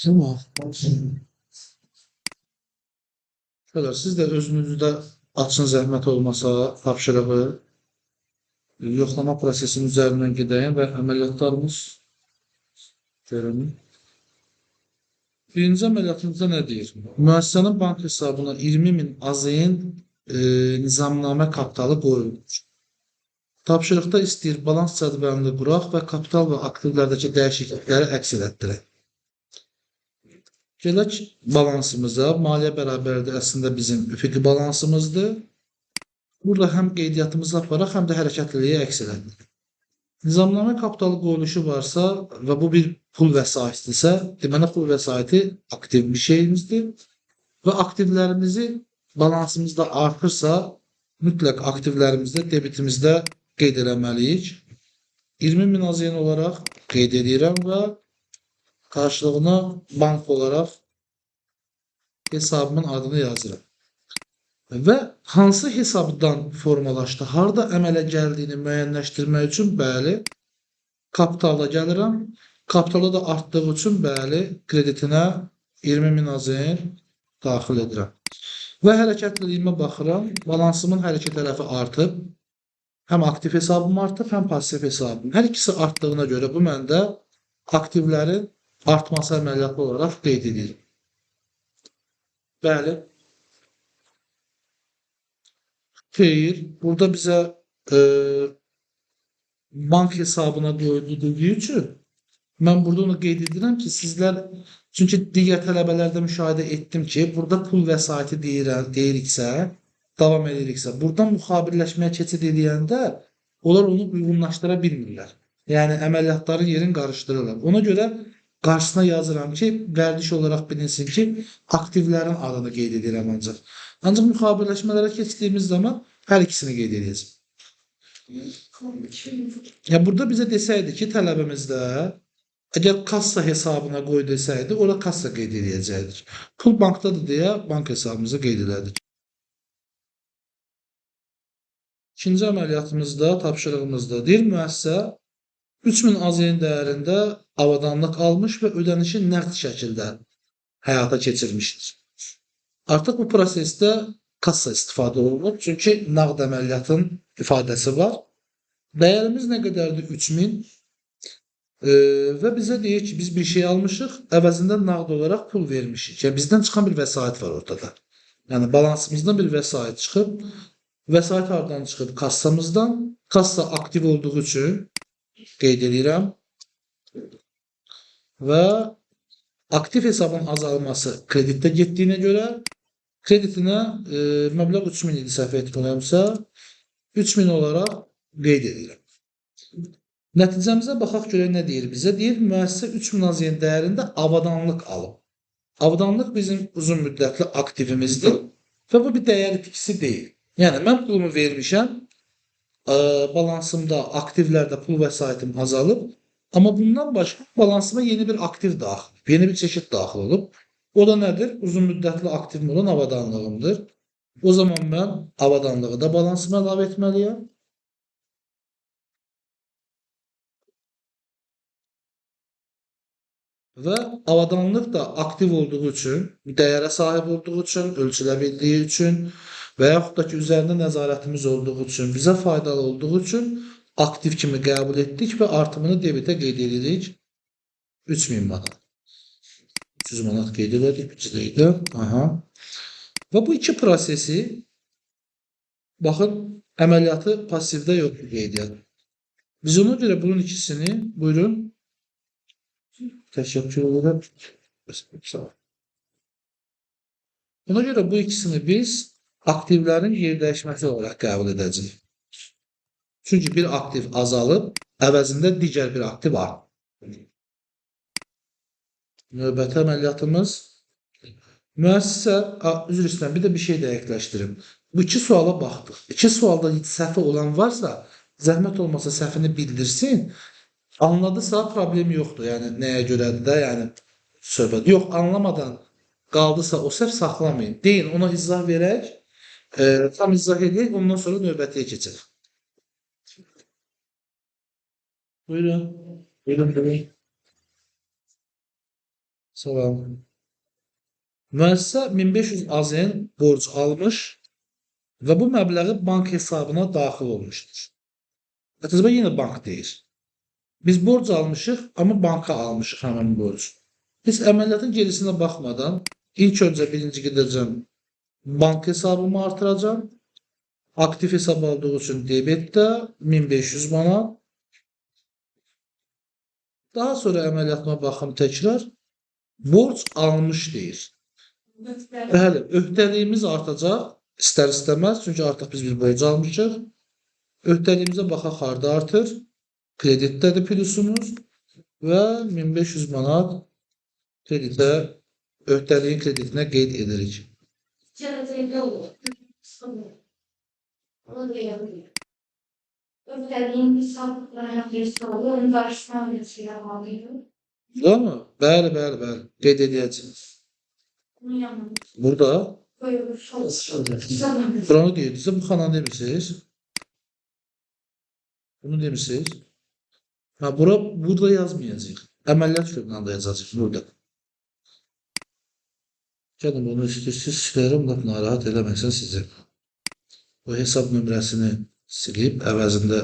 Tamam. Şöyle siz de özünüzdə açın zəhmət olmasa tapşırığı yoxlama prosesinin üzərindən gedəyim və əməliyyatlarımız görün. Birinci əməliyyatımızda nə deyir? Müəssisənin bank hesabına 20.000 AZN nizamnamə kapitalı qoyulmuş. Tapşırıqda istəyir balans cədvəlini quraq və kapital və aktivlərdəki dəyişiklikləri əks etdirək. Gələk balansımıza. Maliyyə bərabərdir əslində bizim üfüqi balansımızdır. Burada həm qeydiyyatımızı aparaq, həm də hərəkətliliyi əks etdirir. Nizamnamə kapitalı qoyuluşu varsa və bu bir pul vəsaitidirsə, deməli pul vəsaiti aktiv bir şeyimizdir və aktivlərimizi balansımızda artırsa, mütləq aktivlərimizdə, debitimizdə qeyd eləməliyik. 20.000 AZN olaraq qeyd edirəm və karşılığına bank olaraq hesabımın adını yazıram. Və hansı hesabdan formalaşdı, harada əmələ gəldiyini müəyyənləşdirmək üçün bəli, kapitala gəlirəm. Kapitalı da artdığı üçün bəli, kreditinə 20.000 AZN daxil edirəm. Və hərəkətliliyimə baxıram, balansımın hərəkət tərəfi artıb, həm aktiv hesabım artıb, həm pasiv hesabım. Hər ikisi artdığına görə bu məndə aktivlərin artması əməliyyatı olaraq qeyd edilir. Bəli. Xeyr, burada bizə bank hesabına qoyulduğu üçün mən burada onu qeyd edirəm ki, sizlər, çünki digər tələbələrdə müşahidə etdim ki, burada pul vəsaiti deyiriksə, davam ediriksə, buradan müxabirləşməyə keçid edəndə onlar onu uyğunlaşdıra bilmirlər. Yəni, əməliyyatların yerini qarışdırırlar. Ona görə qarşısına yazıram ki, vərdiş olaraq bilinsin ki, aktivlərin adını qeyd edirəm ancaq. Ancaq müxabirləşmələrə keçdiyimiz zaman hər ikisini qeyd edəcəm. Ya burada bizə desəydi ki, tələbəmizdə əgər kassa hesabına qoy desəydi, ora kassa qeyd edəcəkdik. Pul bankdadır deyə bank hesabımızı qeyd edərdik. İkinci əməliyyatımızda, tapşırığımızda deyir, müəssisə 3000 AZN dəyərində avadanlıq almış və ödənişi nəqd şəkildə həyata keçirmişdir. Artıq bu prosesdə kassa istifadə olunur, çünki nağd əməliyyatın ifadəsi var. Dəyərimiz nə qədərdir? 3000 və bizə deyir ki, biz bir şey almışıq, əvəzində nağd olaraq pul vermişik. Yəni, bizdən çıxan bir vəsait var ortada. Yəni, balansımızdan bir vəsait çıxıb, vəsait haradan çıxıb? Kassamızdan. Kassa aktiv olduğu üçün qeyd edirəm və aktiv hesabın azalması kreditdə getdiyinə görə kreditinə məbləğ 3000 idi səhv etmirəmsə 3000 olaraq qeyd edirəm. Nəticəmizə baxaq görək nə deyir bizə? Deyir, müəssisə 3000 AZN dəyərində avadanlıq alıb. Avadanlıq bizim uzun müddətli aktivimizdir və bu bir dəyər itkisi deyil. Yəni, mən pulumu vermişəm, balansımda, aktivlərdə pul vəsaitim azalıb, amma bundan başqa balansıma yeni bir aktiv daxil, yeni bir çeşid daxil olub. O da nədir? Uzun müddətli aktivim olan avadanlığımdır. O zaman mən avadanlığı da balansıma əlavə etməliyəm. Və avadanlıq da aktiv olduğu üçün, dəyərə sahib olduğu üçün, ölçülə bildiyi üçün və yaxud da ki, üzərində nəzarətimiz olduğu üçün, bizə faydalı olduğu üçün aktiv kimi qəbul etdik və artımını debitə qeyd edirik 3000 manat. 300 manat qeyd edirik, bizdə. Və bu iki prosesi, baxın, əməliyyatı pasivdə yoxdur qeydiyyat. Biz ona görə bunun ikisini, buyurun, təşəkkür edirəm. Ona görə bu ikisini biz aktivlərin yerdəyişməsi olaraq qəbul edəcəyik. Çünki bir aktiv azalıb, əvəzində digər bir aktiv artır. Növbəti əməliyyatımız müəssisə, üzr istəyirəm, bir də bir şey dəqiqləşdirim. Bu iki suala baxdıq. İki sualda səhvi olan varsa, zəhmət olmasa səhvini bildirsin. Anladısa problem yoxdur. Yəni, nəyə görədir də, yəni, söhbət. Yox, anlamadan qaldısa o səhv saxlamayın. Deyin, ona izah verək, tam izah edək, ondan sonra növbətiyə keçək. Buyurun. Buyurun, buyurun. Salam. Müəssisə 1500 AZN borc almış və bu məbləği bank hesabına daxil olmuşdur. Ətizbə yenə bank deyir. Biz borc almışıq, amma banka almışıq həmin borcu. Biz əməliyyatın gerisinə baxmadan ilk öncə birinci gedəcəm bank hesabımı artıracam. Aktif hesab olduğu üçün debetdə 1500 manat. Daha sonra əməliyyatıma baxım təkrar. Borc almış deyir. Bəli, öhdəliyimiz artacaq istər-istəməz. Çünki artıq biz bir borc almışıq. Öhdəliyimizə baxaq harda artır. Kreditdədir plusumuz və 1500 manat kreditə, öhdəliyin kreditinə qeyd edirik. Öhdəliyin hesablarına hesabı onu qarşılamayacaq alıyor. Değil mi? Bəli, bəli, bəli. Qeyd edəcəyik. Bunun yanında Burada koyulur. buranı deyirsiniz. Bu xananı demirsiniz. Bunu demirsiniz. Ha, burada yazmayacaq. Əməliyyat şöbünə yazacaq burada. Gəlin bunu istəyirsiniz, silərim, laf narahat eləməsin sizi. Bu hesab nömrəsini silib, əvəzində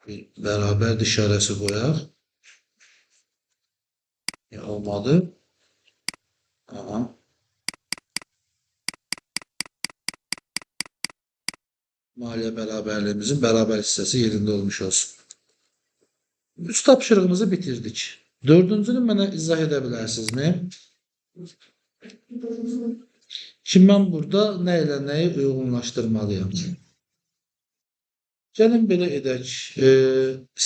bir bərabər işarəsi qoyaq. Olmadı. Aha. Maliyyə bərabərliyimizin bərabər hissəsi yerində olmuş olsun. 3 tapşırığımızı bitirdik. 4-cünü mənə izah edə bilərsinizmi? Şimdi mən burada nə ilə nəyi uyğunlaşdırmalıyam? Gəlin belə edək.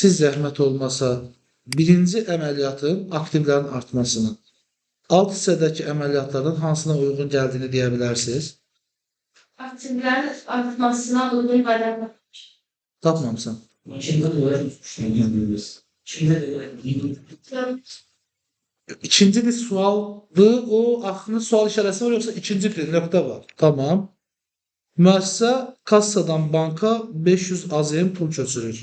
Siz zəhmət olmasa birinci əməliyyatın aktivlərin artmasını, alt hissədəki əməliyyatlardan hansına uyğun gəldiyini deyə bilərsiniz? Aktivlərin artmasına uyğun bərabər. Tapmamısan. İkinci bir sualdı. O axırında sual işarəsi var, yoxsa ikinci bir nöqtə var. Tamam. Müəssisə kassadan banka 500 AZM pul köçürür.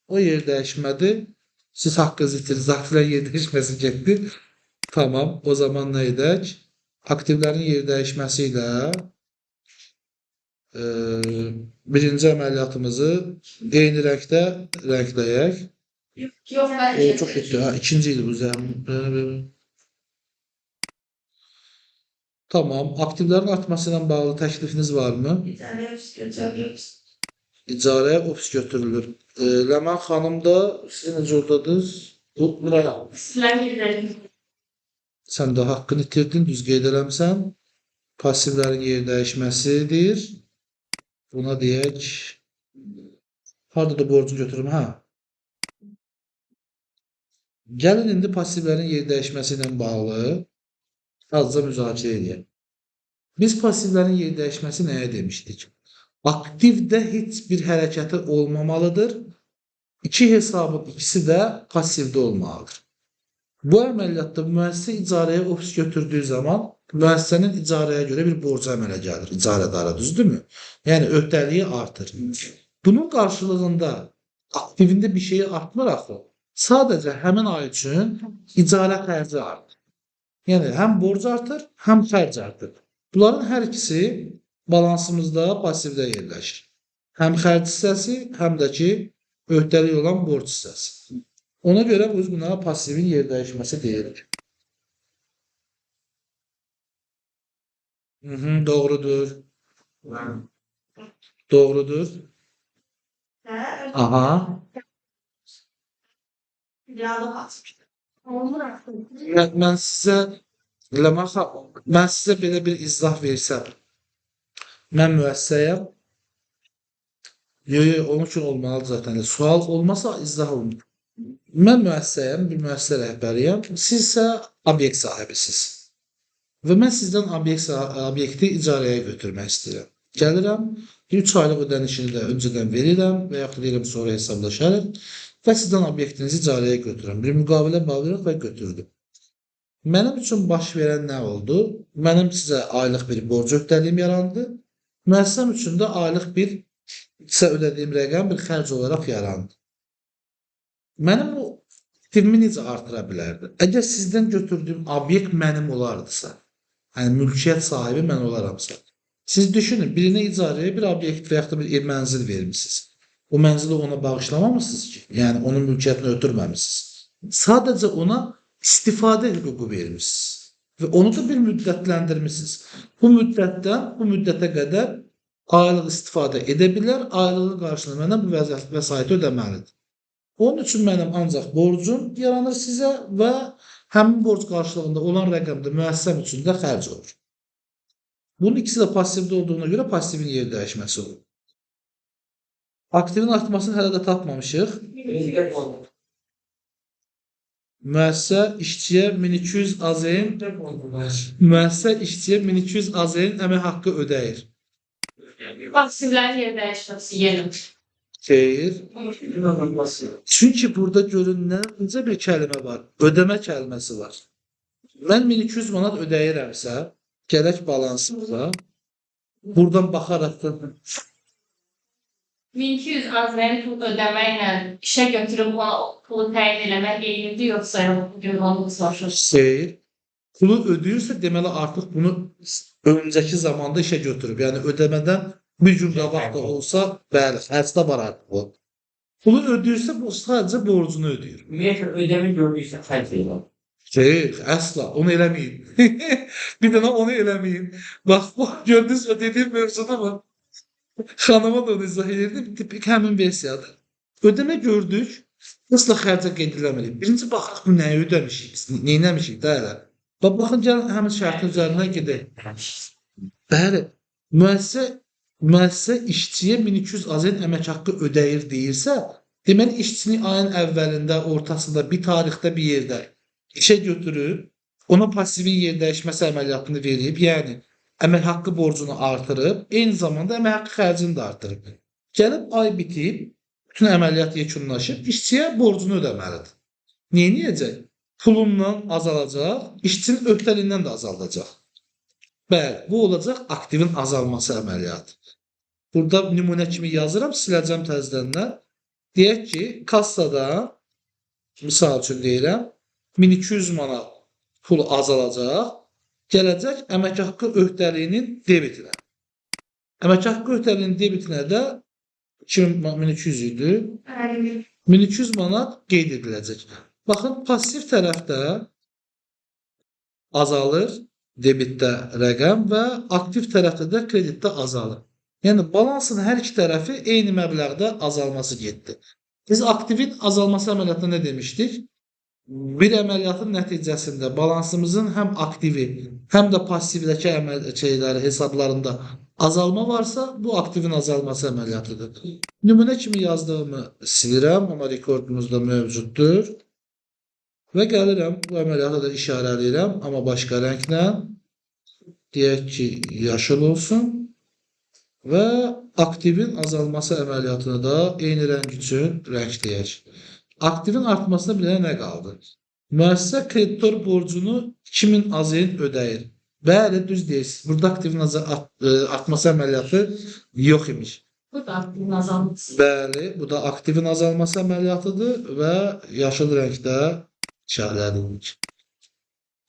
O yer dəyişmədi. Siz haqqınızı itirdiniz. Aktivlərin yer dəyişməsi getdi. Tamam. O zaman nə edək? Aktivlərin yer dəyişməsi ilə birinci əməliyyatımızı eyni rəngdə rəngləyək. Yox, bəlkə. Çox getdi. Ha, ikinci idi bu zəmin. Tamam. Aktivlərin artması ilə bağlı təklifiniz varmı? İcarəyə ofis götürülür. Ləman xanım da siz necə ordadınız? Buraya. Sən də haqqını itirdin, düz qeyd eləmsən. Passivlərin yer dəyişməsidir. Buna deyək. Harada da borcu götürüm? Ha. Gəlin indi passivlərin yer dəyişməsi ilə bağlı azca müzakirə edək. Biz passivlərin yer dəyişməsi nəyə demişdik? Aktivdə heç bir hərəkəti olmamalıdır. İki hesabın ikisi də passivdə olmalıdır. Bu əməliyyatda müəssisə icarəyə ofis götürdüyü zaman müəssisənin icarəyə görə bir borcu əmələ gəlir. İcarədara, düzdürmü? Yəni öhdəliyi artır. Bunun qarşılığında aktivində bir şey artmır axı. Sadəcə həmin ay üçün icarə xərci artır. Yəni həm borc artır, həm xərc artır. Bunların hər ikisi balansımızda passivdə yerləşir. Həm xərc hissəsi, həm də ki öhdəlik olan borc hissəsi. Ona görə biz buna passivin yer dəyişməsi deyilir. Doğrudur. Doğrudur. Aha. Mən sizə belə bir izah versəm, mən müəssisəyəm. Yox, onun üçün olmalıdır zaten. Sual olmasa izah olmur. Mən müəssisəyəm, bir müəssisə rəhbəriyəm. Siz isə obyekt sahibisiz. Və mən sizdən obyekti icarəyə götürmək istəyirəm. Gəlirəm, 3 aylıq ödənişini də öncədən verirəm və yaxud deyirəm sonra hesablaşarıq və sizdən obyektinizi icarəyə götürürəm. Bir müqavilə bağlayırıq və götürdüm. Mənim üçün baş verən nə oldu? Mənim sizə aylıq bir borc öhdəliyim yarandı. Müəssisəm üçün də aylıq bir sizə ödədiyim rəqəm bir xərc olaraq yarandı. Mənim bu aktivimi necə artıra bilərdi? Əgər sizdən götürdüyüm obyekt mənim olardısa, yəni mülkiyyət sahibi mən olaramsa, siz düşünün, birinə icarəyə bir obyekt və yaxud da bir ev mənzil vermisiniz. O mənzili ona bağışlamamısınız ki, yəni onun mülkiyyətini ötürməmisiniz. Sadəcə ona istifadə hüququ vermisiniz və onu da bir müddətləndirmisiniz. Bu müddətdən bu müddətə qədər aylıq istifadə edə bilər, aylığın qarşılığında mənə bu vəsaiti ödəməlidir. Onun üçün mənim ancaq borcum yaranır sizə və həmin borc qarşılığında olan rəqəmdə müəssisəm üçün də xərc olur. Bunun ikisi də passivdə olduğuna görə passivin yer dəyişməsi olur. Aktivin artmasını hələ də tapmamışıq. Müəssisə işçiyə 1200 AZN əmək haqqı ödəyir. Passivlərin yer dəyişməsi yeni. Xeyr. Çünki burada görünən bir kəlmə var. Ödəmə kəlməsi var. Mən 1200 manat ödəyirəmsə, gərək balansımda buradan baxaraq da 1200 azəri pul ödəməklə işə götürüb ona o pulu təyin eləmək eynidir, yoxsa bugün onu soruşur? Xeyr. Pulu ödəyirsə, deməli artıq bunu öncəki zamanda işə götürüb. Yəni ödəmədən bir gün qabaq da olsa, bəli, xərcdə var artıq bu. Pulu ödəyirsə, bu sadəcə borcunu ödəyir. Ümumiyyətlə ödəmə gördüksə xərc edir. Xeyr, əsla, onu eləməyin. Bir dənə onu eləməyin. Bax, gördünüz o dediyim mövzuda mı? Xanıma da onu izah edirdim, tipik həmin versiyadır. Ödəmə gördük, nasıl xərcə qeyd eləməliyik? Birinci baxaq, bu nəyi ödəmişik, neynəmişik də elə. Baxın, gəlin həmin şərtin üzərindən gedək. Bəli, müəssisə işçiyə 1200 AZN əmək haqqı ödəyir deyirsə, deməli işçini ayın əvvəlində, ortasında, bir tarixdə bir yerdə işə götürüb, ona passivin yer dəyişməsi əməliyyatını verib, yəni əmək haqqı borcunu artırıb, eyni zamanda əmək haqqı xərcini də artırıb. Gəlib ay bitib, bütün əməliyyat yekunlaşıb, işçiyə borcunu ödəməlidir. Neyniyəcək? Pulundan azalacaq, işçinin öhdəliyindən də azaldacaq. Bəli, bu olacaq aktivin azalması əməliyyatı. Burada nümunə kimi yazıram, siləcəm təzədənlər. Deyək ki, kassada, misal üçün deyirəm, 1200 manat pul azalacaq, gələcək əmək haqqı öhdəliyinin debitinə. Əmək haqqı öhdəliyinin debitinə də 1200 idi. 1200 manat qeyd ediləcək. Baxın, pasiv tərəfdə azalır debitdə rəqəm və aktiv tərəfdə də kreditdə azalır. Yəni, balansın hər iki tərəfi eyni məbləğdə azalması getdi. Biz aktivin azalması əməliyyatında nə demişdik? Bir əməliyyatın nəticəsində balansımızın həm aktivi, həm də passivdəki hesablarında azalma varsa, bu aktivin azalması əməliyyatıdır. Nümunə kimi yazdığımı silirəm, amma rekordumuzda mövcuddur. Və gəlirəm, bu əməliyyata da işarələyirəm, amma başqa rənglə. Deyək ki, yaşıl olsun. Və aktivin azalması əməliyyatını da eyni rəng üçün rəngləyək. Aktivin artmasına bir dənə nə qaldı? Müəssisə kreditor borcunu 2000 AZN ödəyir. Bəli, düz deyirsiniz. Burada aktivin artması əməliyyatı yox imiş. Bu da aktivin azalması. Bəli, bu da aktivin azalması əməliyyatıdır və yaşıl rəngdə işarələdik.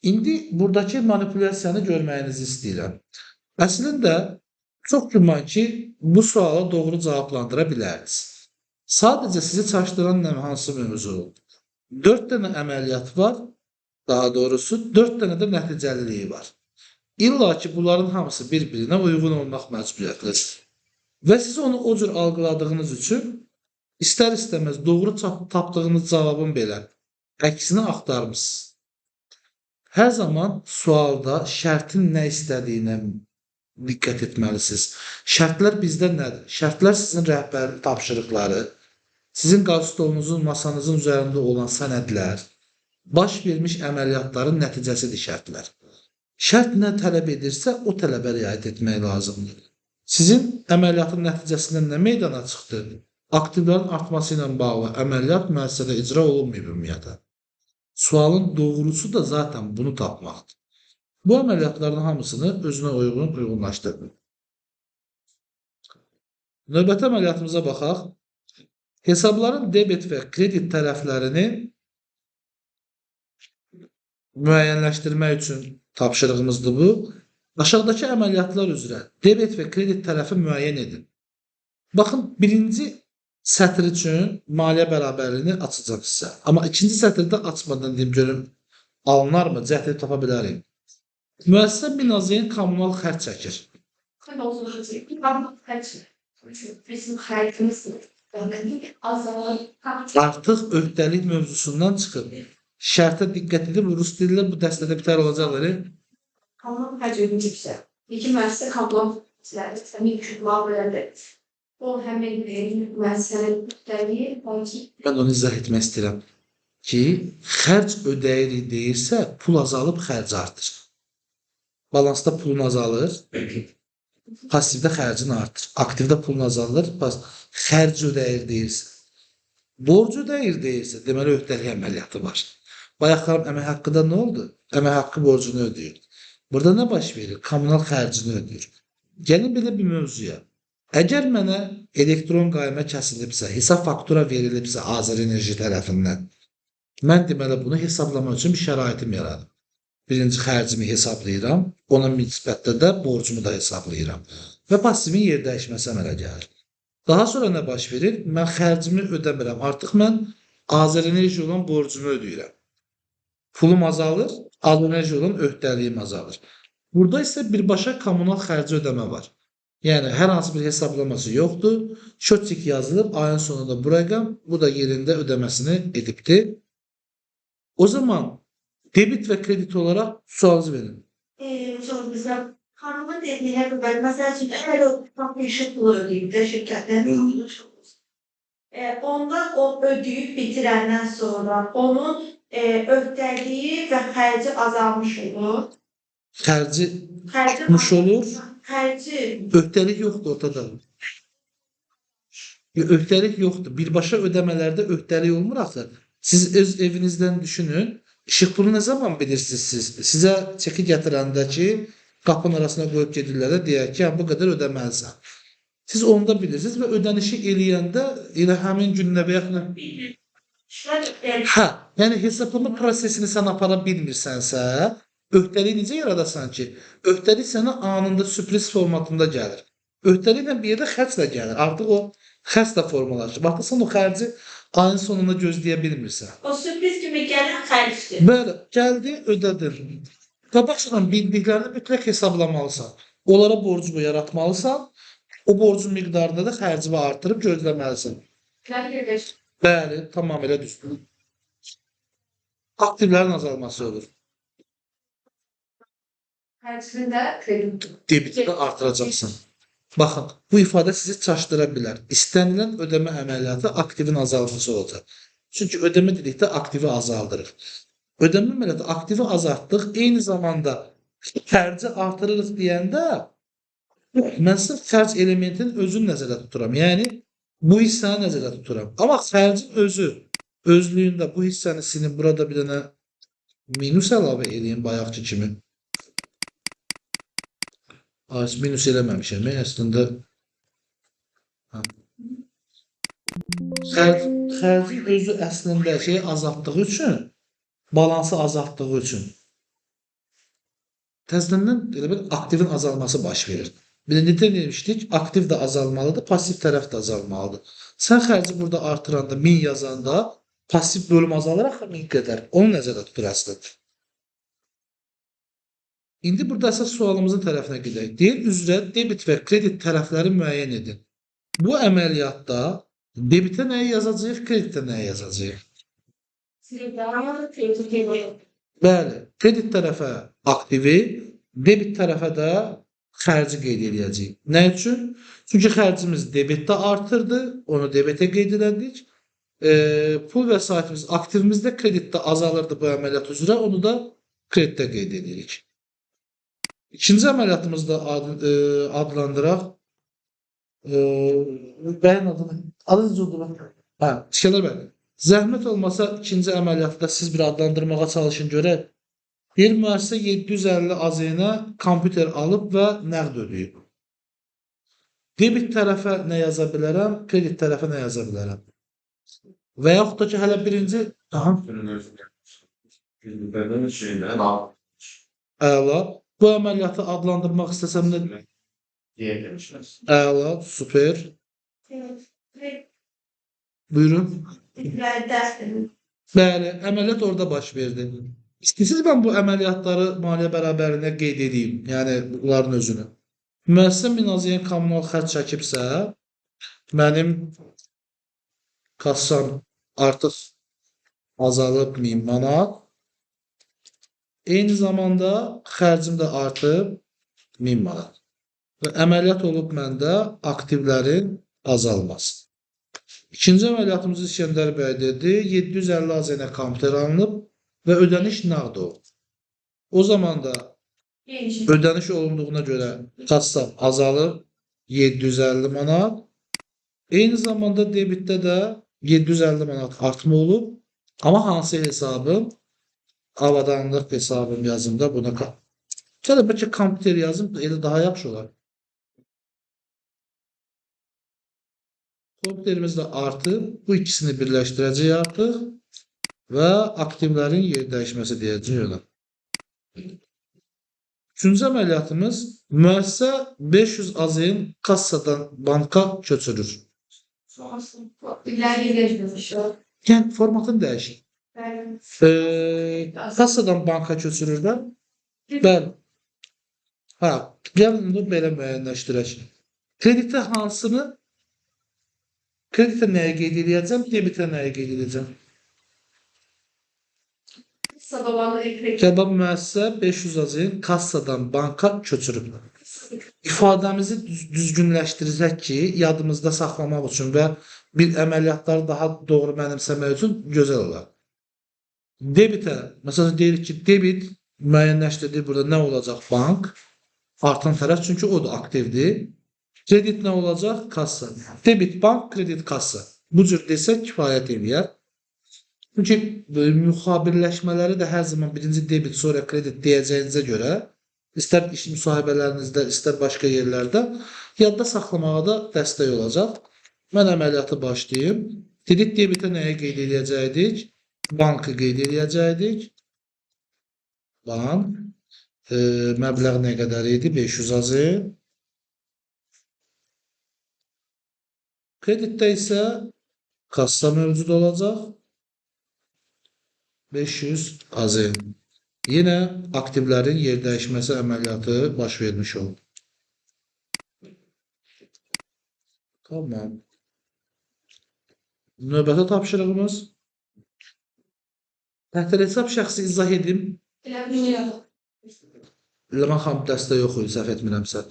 İndi buradakı manipulyasiyanı görməyinizi istəyirəm. Əslində, çox güman ki, bu suala doğru cavablandıra bilərsiniz. Sadəcə sizi çaşdıran hansı mövzu? 4 dənə əməliyyat var, daha doğrusu 4 dənə də nəticəliliyi var. İlla ki, bunların hamısı bir-birinə uyğun olmaq məcburiyyətlidir. Və siz onu o cür algıladığınız üçün istər-istəməz doğru tapdığınız cavabın belə əksini axtarmışsınız. Hər zaman sualda şərtin nə istədiyinə diqqət etməlisiniz. Şərtlər bizdə nədir? Şərtlər sizin rəhbərin tapşırıqları, sizin qarşıdolunuzun, masanızın üzərində olan sənədlər, baş vermiş əməliyyatların nəticəsidir şərtlər. Şərt nə tələb edirsə, o tələbə riayət etmək lazımdır. Sizin əməliyyatın nəticəsindən nə meydana çıxdı? Aktivlərin artması ilə bağlı əməliyyat müəssisədə icra olunmayıb ümumiyyətlə. Sualın doğrusu da zaten bunu tapmaqdır. Bu əməliyyatların hamısını özünə uyğunlaşdırın. Növbəti əməliyyatımıza baxaq. Hesabların debet və kredit tərəflərini müəyyənləşdirmək üçün tapşırığımızdır bu. Aşağıdakı əməliyyatlar üzrə debet və kredit tərəfi müəyyən edin. Baxın, birinci sətr üçün maliyyə bərabərliyini açacaq sizə. Amma ikinci sətirdə açmadan deyim görüm alınarmı? Cəhd edib tapa bilərik. Müəssisə binazeyn kommunal xərc çəkir. Bizim xərcimiz azalır. Artıq öhdəlik mövzusundan çıxıb. Şərtə diqqət edib, rus dilində bu dəstədə bitər olacaqları. Kommunal xərcimiz yüksək. İki müəssisə kommunal xərcləri səmin kütümal verədir. O həmin müəssisənin müstəviyi, Mən onu izah etmək istəyirəm ki, xərc ödəyirik deyirsə, pul azalıb, xərc artır. Balansda pulun azalır, passivdə xərcin artır. Aktivdə pulun azalır, xərc ödəyir deyirsə. Borc ödəyir deyirsə, deməli öhdəlik əməliyyatı var. Bayaq xanım əmək haqqıda nə oldu? Əmək haqqı borcunu ödəyir. Burada nə baş verir? Kommunal xərcini ödəyir. Gəlin belə bir mövzuya. Əgər mənə elektron qaymə kəsilibsə, hesab faktura verilibsə Azərenerji tərəfindən, mən deməli bunu hesablamaq üçün bir şəraitim yaradım. Birinci xərcimi hesablayıram, ona nisbətdə də borcumu da hesablayıram və passivin yer dəyişməsi əmələ gəlir. Daha sonra nə baş verir? Mən xərcimi ödəmirəm. Artıq mən Azərenerji olan borcumu ödəyirəm. Pulum azalır, Azərenerji olan öhdəliyim azalır. Burada isə birbaşa kommunal xərci ödəmə var. Yəni, hər hansı bir hesablaması yoxdur. Şotçik yazılıb, ayın sonunda bu rəqəm, bu da yerində ödəməsini edibdir. O zaman debit və kredit olaraq sualınızı verin. bizə xanımın dediyi qədər, məsəl üçün, əgər o işi pulu ödəyib də şirkətdən onda o ödəyib bitirəndən sonra onun öhdəliyi və xərci azalmış olur. Xərci tutmuş olur. Xərci Öhdəlik yoxdur ortada. Öhdəlik yoxdur. Birbaşa ödəmələrdə öhdəlik olmur axı. Siz öz evinizdən düşünün. İşıq pulu nə zaman bilirsiniz siz? Sizə çeki gətirəndə ki, qapının arasına qoyub gedirlər də deyək ki, bu qədər ödəməlisən. Siz onda bilirsiniz və ödənişi eləyəndə elə həmin gündə və yaxud yəni hesablama prosesini sən apara bilmirsənsə, öhdəliyi necə yaradasan ki, öhdəlik sənə anında sürpriz formatında gəlir. Öhdəliklə bir yerdə xərclə gəlir. Artıq o xərclə formalaşır. Baxırsan o xərci ayın sonunda gözləyə bilmirsən. o sürpriz kimi gələn xərcdir. Bəli, gəldi, ödədin. Qabaqcadan bildiklərini mütləq hesablamalısan. Onlara borcunu yaratmalısan. O borcun miqdarında da xərcini artırıb gözləməlisən. Bəli, tamamilə düzdür. Aktivlərin azalması olur. Xərcində kredit. Debiti də artıracaqsın. Baxın, bu ifadə sizi çaşdıra bilər. İstənilən ödəmə əməliyyatı aktivin azalması olacaq. Çünki ödəmə dedikdə aktivi azaldırıq. Ödəmə əməliyyatı aktivi azaltdıq, eyni zamanda xərci artırırıq deyəndə mən sırf xərc elementinin özünü nəzərdə tuturam. Yəni, bu hissəni nəzərdə tuturam. Amma xərcin özlüyündə bu hissəni sinib burada bir dənə minus əlavə edeyim bayaqçı kimi. Minus eləməmişəm. Əslində xərcin özü əslində şeyi azaltdığı üçün, balansı azaltdığı üçün təzədən elə bir aktivin azalması baş verir. Bir də necə demişdik? Aktiv də azalmalıdır, pasiv tərəf də azalmalıdır. Sən xərci burada artıranda 1000 yazanda pasiv bölüm azalır axı 1000 qədər. Onu nəzərdə tutur əslində. İndi burada əsas sualımızın tərəfinə gedək. Deyil üzrə debit və kredit tərəfləri müəyyən edin. Bu əməliyyatda debitə nəyi yazacağıq, kreditə nəyi yazacağıq? Bəli, kredit tərəfə aktivi, debit tərəfə də xərci qeyd edəcəyik. Nə üçün? Çünki xərcimiz debitdə artırdı, onu debitə qeyd elədik. Pul vəsaitimiz aktivimizdə, kreditdə azalırdı bu əməliyyat üzrə, onu da kreditdə qeyd edirik. İkinci əməliyyatımızda adlandıraq. Bəyin adını necə oldu? İskəndər bəy. Zəhmət olmasa ikinci əməliyyatda siz bir adlandırmağa çalışın görək. Bir müəssisə 750 AZ-nə kompüter alıb və nəqd ödəyib. Debit tərəfə nə yaza bilərəm, kredit tərəfə nə yaza bilərəm? Və yaxud da ki, hələ birinci Günlüklerden şeyden al Əla. Bu əməliyyatı adlandırmaq istəsəm nə demək? diye demişler. Əla, super. Buyurun. Bəli, əməliyyat orada baş verdi. İstəyirsiniz mən bu əməliyyatları maliyyə bərabərinə qeyd edeyim, yəni bunların özünü. Müəssisə Minaziyyən kommunal xərc çəkibsə, mənim kassam artıq azalıb 1000 manat. Eyni zamanda xərcim də artıb 1000 manat. Və əməliyyat olub məndə aktivlərin azalması. İkinci əməliyyatımız İskəndər bəydə 750 AZN kompüter alınıb və ödəniş nağd olub. O zaman da ödəniş olunduğuna görə kassam azalıb 750 manat. Eyni zamanda debitdə də 750 manat artma olub. Amma hansı hesabım? Avadanlıq hesabım yazımda buna gəlin bəlkə kompüter yazım elə daha yaxşı olar. Kompüterimiz də artıb. Bu ikisini birləşdirəcək artıq və aktivlərin yer dəyişməsi deyəcək ona. Üçüncü əməliyyatımız müəssisə 500 AZN kassadan banka köçürür. Yəni formatını dəyişir. Kassadan banka köçürürlər. Bəli. Ha, gəlin bunu belə müəyyənləşdirək. Kreditə hansını? Kreditə nəyə qeyd edəcəm? Debitə nəyə qeyd edəcəm? Cavab müəssisə 500 AZN kassadan banka köçürüb. İfadəmizi düzgünləşdirəcək ki, yadımızda saxlamaq üçün və bir əməliyyatları daha doğru mənimsəmək üçün gözəl olar. Debitə, məsələn deyirik ki, debit müəyyənləşdirdik burada nə olacaq? Bank, artan tərəf çünki o da aktivdir. Kredit nə olacaq? Kassa. Debit, bank, kredit, kassa. Bu cür desək kifayət eləyər. Çünki müxabirləşmələri də hər zaman birinci debit, sonra kredit deyəcəyinizə görə istər iş müsahibələrinizdə, istər başqa yerlərdə yadda saxlamağa da dəstək olacaq. Mən əməliyyatı başlayayım. Dedik debitə nəyə qeyd edəcəkdik? Bankı qeyd edəcəkdik. Bank. Məbləğ nə qədər idi? 500 AZN. Kreditdə isə kassa mövcud olacaq. 500 AZN. Yenə aktivlərin yer dəyişməsi əməliyyatı baş vermiş oldu. Tamam. Növbəti tapşırığımız. Təhtəl hesab şəxsi izah edim. Ləman xanım dəstə yox idi, səhv etmirəmsə.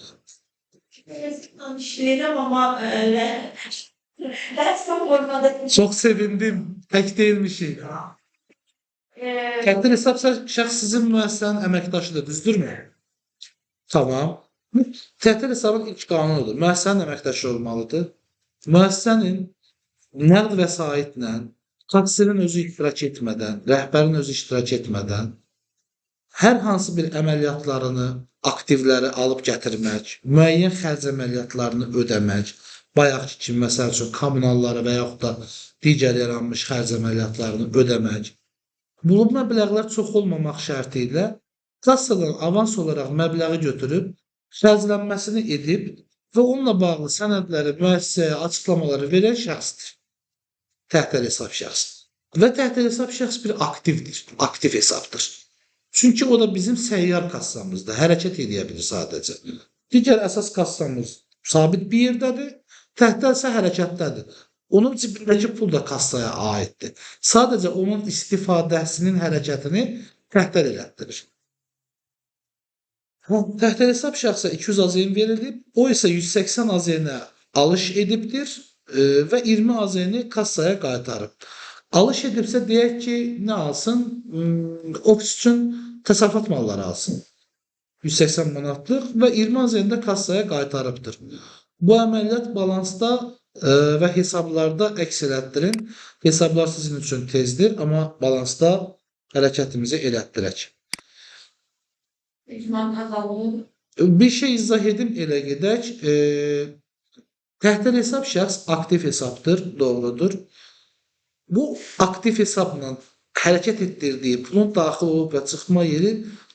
İşləyirəm, amma rəsm olmadı. Çox sevindim. Tək deyilmişik. Təhtəl hesab şəxs sizin müəssisənin əməkdaşıdır, düzdürmü? Tamam. Təhtəl hesabın ilk qanunudur. Müəssisənin əməkdaşı olmalıdır. Müəssisənin nəqd vəsaitlə, taksirin özü iştirak etmədən, rəhbərin özü iştirak etmədən hər hansı bir əməliyyatlarını, aktivləri alıb gətirmək, müəyyən xərc əməliyyatlarını ödəmək, bayaqki kimi məsəl üçün kommunalları və yaxud da digər yaranmış xərc əməliyyatlarını ödəmək, bu məbləğlər çox olmamaq şərti ilə kassadan avans olaraq məbləği götürüb, xərclənməsini edib və onunla bağlı sənədləri, müəssisəyə açıqlamaları verən şəxsdir. Təhtəl hesab şəxs. Və təhtəl hesab şəxs bir aktivdir, aktiv hesabdır. Çünki o da bizim səyyar kassamızdır, hərəkət edə bilir sadəcə. Digər əsas kassamız sabit bir yerdədir, təhtəl isə hərəkətdədir. Onun cibindəki pul da kassaya aiddir. Sadəcə onun istifadəsinin hərəkətini təhtəl elətdirir. Təhtəl hesab şəxsə 200 AZN verilib, o isə 180 AZN-ə alış edibdir və 20 AZN-i kassaya qaytarıb. Alış edibsə deyək ki, nə alsın? Ofis üçün təsərrüfat malları alsın. 180 manatlıq və 20 AZN də kassaya qaytarıbdır. Bu əməliyyat balansda və hesablarda əks elətdirin. Hesablar sizin üçün tezdir, amma balansda hərəkətimizi elətdirək. Bir şey izah edim, elə gedək. Təhtəl hesab şəxs aktiv hesabdır, doğrudur. Bu aktiv hesabla hərəkət etdirdiyi pulun daxil olub və çıxma yeri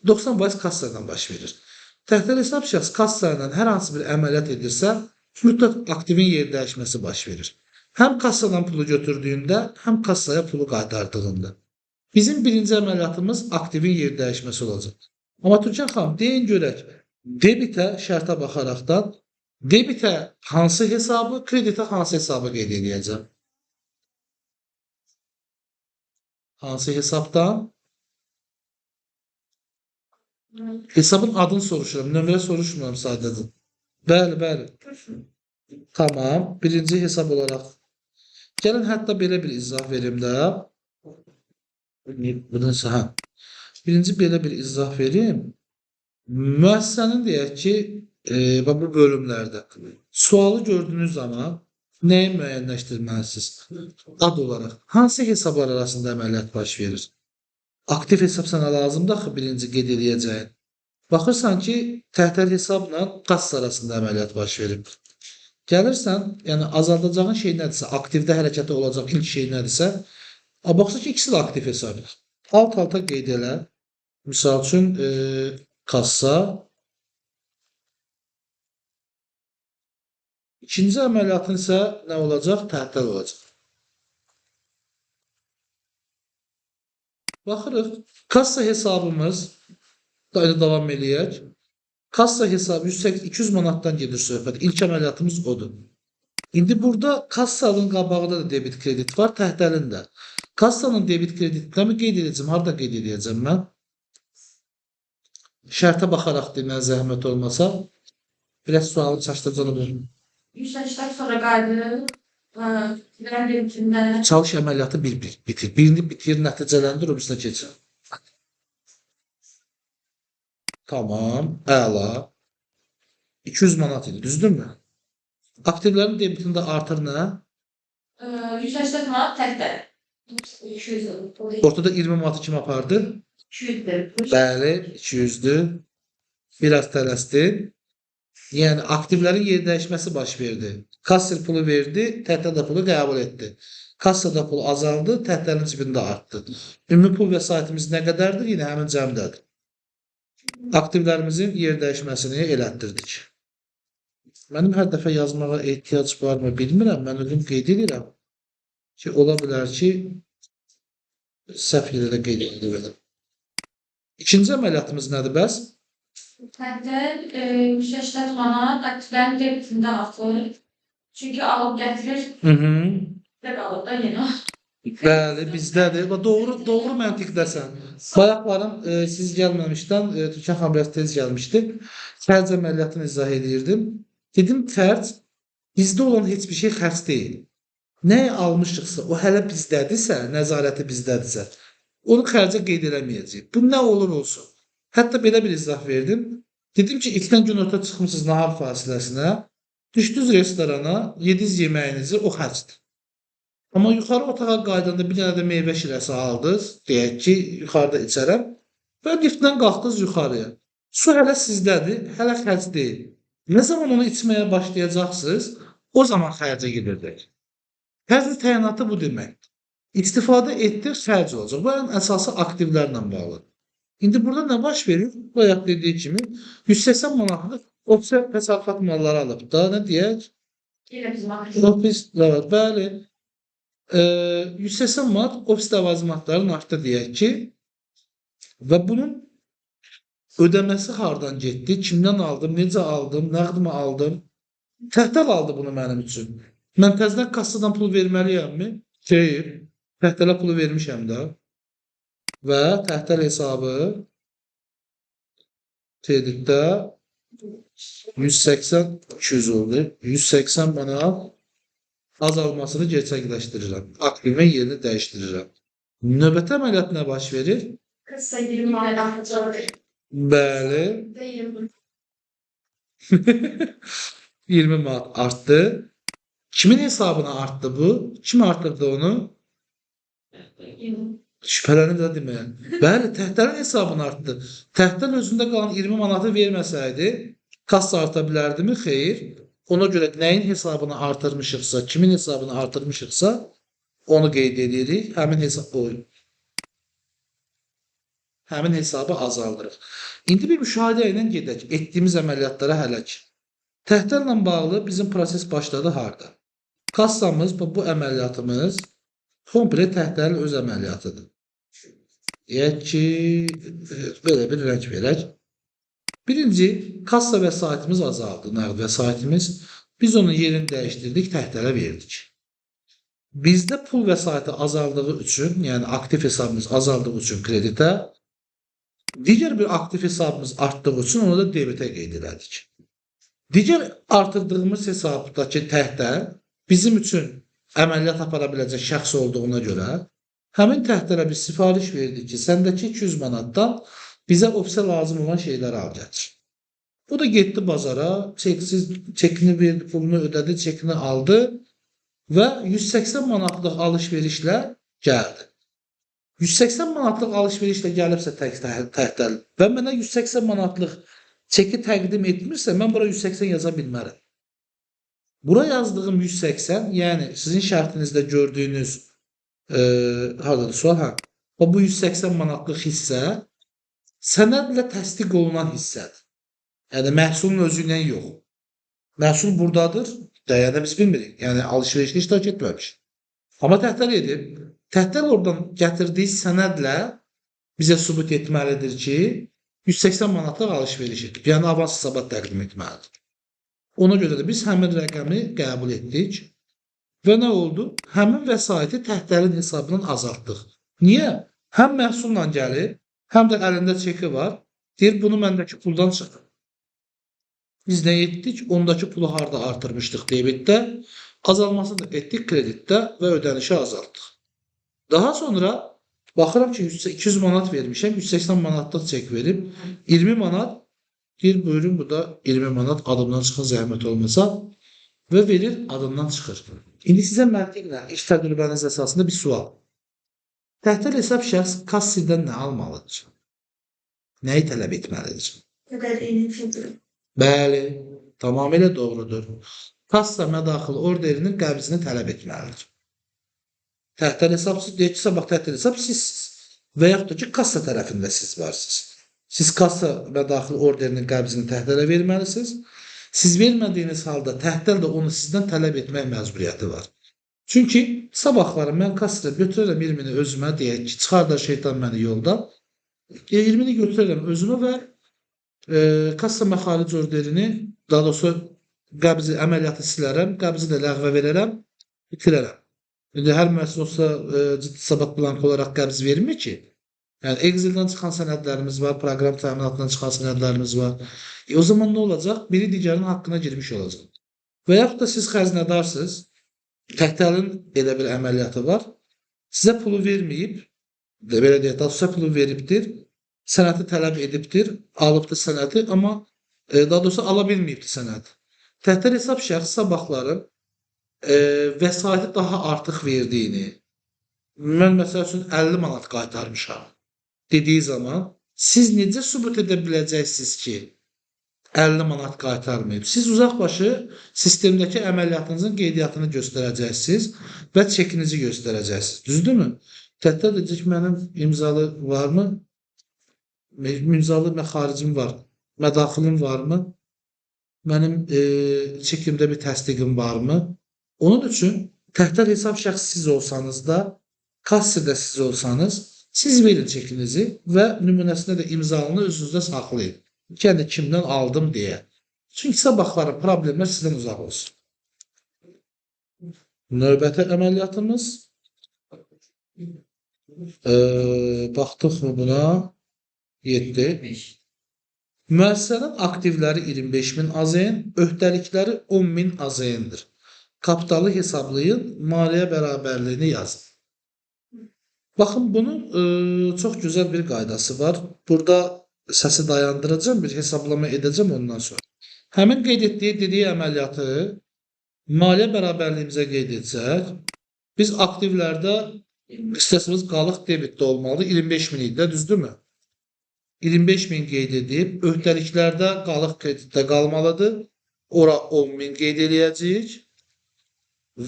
90% kassa ilə baş verir. Təxtəli hesab şəxs kassa ilə hər hansı bir əməliyyat edirsə, mütləq aktivin yer dəyişməsi baş verir. Həm kassadan pulu götürdüyündə, həm kassaya pulu qaytardığında. Bizim birinci əməliyyatımız aktivin yer dəyişməsi olacaq. Amma Türkan xanım, deyin görək, debitə şərtə baxaraqdan, debitə hansı hesabı, kreditə hansı hesabı qeyd edəcəm? Hansı hesabdan? Hesabın adını soruşuram, nömrə soruşmuram sadəcə. Bəli, bəli. Tamam, birinci hesab olaraq. Gəlin hətta belə bir izah verim də. Hə. Birinci belə bir izah verim. Müəssisənin deyək ki, bu bölümlərdə sualı gördüyünüz zaman nəyi müəyyənləşdirməlisiniz? Ad olaraq hansı hesablar arasında əməliyyat baş verir? Aktiv hesab sənə lazımdır axı birinci qeyd edəcəyin. Baxırsan ki, təhtəl hesabla kassa arasında əməliyyat baş verir. Gəlirsən, yəni azaldacağın şey nədirsə, aktivdə hərəkəti olacaq ilk şey nədirsə, baxsa ki, ikisi də aktiv hesabdır. Alt-alta qeyd elə. Misal üçün, kassa. İkinci əməliyyatın isə nə olacaq? Təhtəl olacaq. Baxırıq, kassa hesabımız, davam eləyək. Kassa hesabı 200 manatdan gedir söhbət. İlk əməliyyatımız odur. İndi burada kassanın qabağında da debit kredit var, təhtəlində. Kassanın debit kreditini mi qeyd edəcəm? Harada qeyd edəcəm mən? Şərtə baxaraq demək zəhmət olmasa. Biraz sualı çaşdıracağım. 180 sonra qayıdır. Debitində. Çalış əməliyyatı bir-bir bitir. Birini bitir, nəticələndir, o birisine keçir. Tamam, əla. 200 manat idi, düzdürmü? Aktivlərin debitində artır nə? 180 manat təxtə. 200. Ortada 20 manatı kim apardı? 200'dür. Bəli, 200'dür. Biraz tələsdi. Yəni, aktivlərin yer dəyişməsi baş verdi. Kasser pulu verdi, təhtəl də pulu qəbul etdi. Kassada pul azaldı, təhtəlin cibində artdı. Ümumi pul vəsaitimiz nə qədərdir? Yine həmin cəmdədir. Aktivlərimizin yer dəyişməsini elətdirdik. Mənim hər dəfə yazmağa ehtiyac varmı bilmirəm. Mən özüm qeyd edirəm ki, ola bilər ki, səhv yerdə qeyd edirəm. İkinci əməliyyatımız nədir bəs? Təxtəl 180 manat aktivlərin debitində artır. Çünki alıb gətirir. Və qalır da yenə. Bəli, bizdədir. Doğru məntiqdəsən. Bayaqlarım siz gəlməmişdən, Türkan xanım biraz tez gəlmişdi. Xərc əməliyyatını izah edirdim. Dedim, xərc bizdə olan heç bir şey xərc deyil. Nəyi almışıqsa, o hələ bizdədirsə, nəzarəti bizdədirsə, onu xərcə qeyd eləməyəcək. Bu nə olur olsun. Hətta belə bir izah verdim. Dedim ki, ilkdən günorta çıxmışsınız nahar fasiləsinə, düşdünüz restorana, yediniz yeməyinizi, o xərcdir. Amma yuxarı otağa qaydanda bir dənə də meyvə şirəsi aldınız, deyək ki, yuxarıda içərəm və liftdən qalxdınız yuxarıya. Su hələ sizdədir, hələ xərc deyil. Nə zaman onu içməyə başlayacaqsınız, o zaman xərcə gedirdik. Xərcin təyinatı bu deməkdir. İstifadə etdik, xərc olacaq. Bu ən əsası aktivlərlə bağlıdır. İndi burada nə baş verir? Bayaq dediyi kimi 180 manatlıq ofis təsərrüfat malları alıb da, nə deyək? Ofis, bəli. 180 manat ofis ləvazimatların artdı deyək ki, və bunun ödəməsi hardan getdi? Kimdən aldım? Necə aldım? Nəqdimi aldım? Təhtəl aldı bunu mənim üçün. Mən təzədən kassadan pul verməliyəmmi? Xeyr. Təhtələ pulu vermişəm də. Və təhtəl hesabı kreditdə 180-200 oldu. 180 manat azalmasını gerçəkləşdirirəm. Aktivin yerini dəyişdirirəm. Növbəti əməliyyat nə baş verir? Kısa 20 manat artır. Bəli. 20 manat artdı. Kimin hesabına artdı bu? Kim artırdı onu? Şübhələnir də deməyən. Bəli, təhtəlin hesabını artdı. Təhtəl özündə qalan 20 manatı verməsəydi, kassa arta bilərdimi? Xeyr. Ona görə nəyin hesabını artırmışıqsa, kimin hesabını artırmışıqsa, onu qeyd edirik. Həmin hesab oyun. həmin hesabı azaldırıq. İndi bir müşahidə ilə gedək etdiyimiz əməliyyatlara hələ ki. Təhdərlə bağlı bizim proses başladı harda? Kassamız bu əməliyyatımız komple təhdərin öz əməliyyatıdır. Deyək ki, belə bir rəng verək. Birinci, kassa vəsaitimiz azaldı, nəqd vəsaitimiz. Biz onun yerini dəyişdirdik, təhdərə verdik. Bizdə pul vəsaiti azaldığı üçün, yəni aktiv hesabımız azaldığı üçün kreditə, digər bir aktiv hesabımız artdığı üçün onu da debitə qeyd elədik. Digər artırdığımız hesabdakı təhdər bizim üçün əməliyyat apara biləcək şəxs olduğuna görə həmin təhdərə bir sifariş verdik ki, səndəki 200 manatdan bizə ofisə lazım olan şeyləri al gətir. Bu da getdi bazara, çekini verdi, pulunu ödədi, çekini aldı və 180 manatlıq alış-verişlə gəldi. 180 manatlıq alış-verişlə gəlibsə təhdər və mənə 180 manatlıq çeki təqdim etmirsə, mən bura 180 yaza bilmərəm. Bura yazdığım 180, yəni sizin şərtinizdə gördüyünüz haradadır sual? Bu 180 manatlıq hissə sənədlə təsdiq olunan hissədir. Yəni məhsulun özü ilə yox. Məhsul buradadır, yəni biz bilmirik. Yəni alış-verişdə iştirak etməmiş. Amma təhdər edib, təhdər oradan gətirdiyi sənədlə bizə sübut etməlidir ki, 180 manatlıq alış-veriş edib. Yəni avans hesabat təqdim etməlidir. Ona görə də biz həmin rəqəmi qəbul etdik və nə oldu? Həmin vəsaiti təhdərin hesabından azaltdıq. Niyə? Həm məhsulla gəlir, həm də əlində çeki var. Deyir, bunu məndəki puldan çıxır. Biz nə etdik? Ondakı pulu harada artırmışdıq debitdə, azalmasını da etdik kreditdə və ödənişi azaltdıq. Daha sonra baxıram ki, 200 manat vermişəm, 180 manatlıq çek verib, 20 manat, deyir, buyurun, bu da 20 manat adımdan çıxın zəhmət olmasa və verir, adımdan çıxır. İndi sizə məntiqlə, iş təcrübəniz əsasında bir sual. Təhdər hesab şəxs kassirdən nə almalıdır? Nəyi tələb etməlidir? Bəli, tamamilə doğrudur. Kassa mədaxil orderinin qəbzini tələb etməlidir. Təhdər hesabsız deyək ki, sabah təhdər hesab sizsiz və yaxud da ki, kassa tərəfində siz varsınız. Siz kassa mədaxil orderinin qəbzini təhdərə verməlisiniz. Siz vermədiyiniz halda təhdər də onu sizdən tələb etmək məcburiyyəti var. Çünki sabahları mən kassada götürərəm 20-ni özümə, deyək ki, çıxardar şeytan məni yoldan, 20-ni götürərəm özümə və kassa məxaric orderini, daha doğrusu qəbzi əməliyyatı silərəm, qəbzi də ləğvə verərəm, bitirərəm. İndi hər müəssisə olsa ciddi hesabat blankı olaraq qəbz vermir ki. Yəni Excel-dən çıxan sənədlərimiz var, proqram təminatından çıxan sənədlərimiz var. O zaman nə olacaq? Biri digərinin haqqına girmiş olacaq. Və yaxud da siz xəzinədarsınız, təhdərin elə bir əməliyyatı var. Sizə pulu verməyib, belə deyək, sizə pulu veribdir, sənədi tələb edibdir, alıbdır sənədi, amma daha doğrusu ala bilməyibdir sənədi. Təhdər hesab şəxs sabahları vəsaiti daha artıq verdiyini, mən məsəl üçün 50 manat qaytarmışam dediyi zaman, siz necə sübut edə biləcəksiniz ki, 50 manat qaytarmayıb? Siz uzaqbaşı sistemdəki əməliyyatınızın qeydiyyatını göstərəcəksiniz və çekinizi göstərəcəksiniz. Düzdürmü? Təhdər edəcək ki, mənim imzalı varmı? İmzalı məxaricim var. Mədaxilim varmı? Mənim çekimdə bir təsdiqim varmı? Onun üçün təhdər hesab şəxs siz olsanız da, kassirdə siz olsanız, siz verin çekinizi və nümunəsində də imzalını özünüzdə saxlayın. Yəni kimdən aldım deyə. Çünki sabahları problemlər sizdən uzaq olsun. Növbəti əməliyyatımız. Baxdıq mı buna? 7. Müəssisənin aktivləri 25.000 AZN, öhdəlikləri 10.000 AZN-dir. Kapitalı hesablayın, maliyyə bərabərliyini yazın. Baxın, bunun çox gözəl bir qaydası var. Burada səsi dayandıracağım, bir hesablama edəcəm ondan sonra. Həmin qeyd etdiyi dediyi əməliyyatı maliyyə bərabərliyimizə qeyd etsək, biz aktivlərdə istəsiniz qalıq debitdə olmalıdır, 25.000 idi, düzdürmü? 25.000 qeyd edib, öhdəliklərdə qalıq kreditdə qalmalıdır, ora 10.000 qeyd eləyəcəyik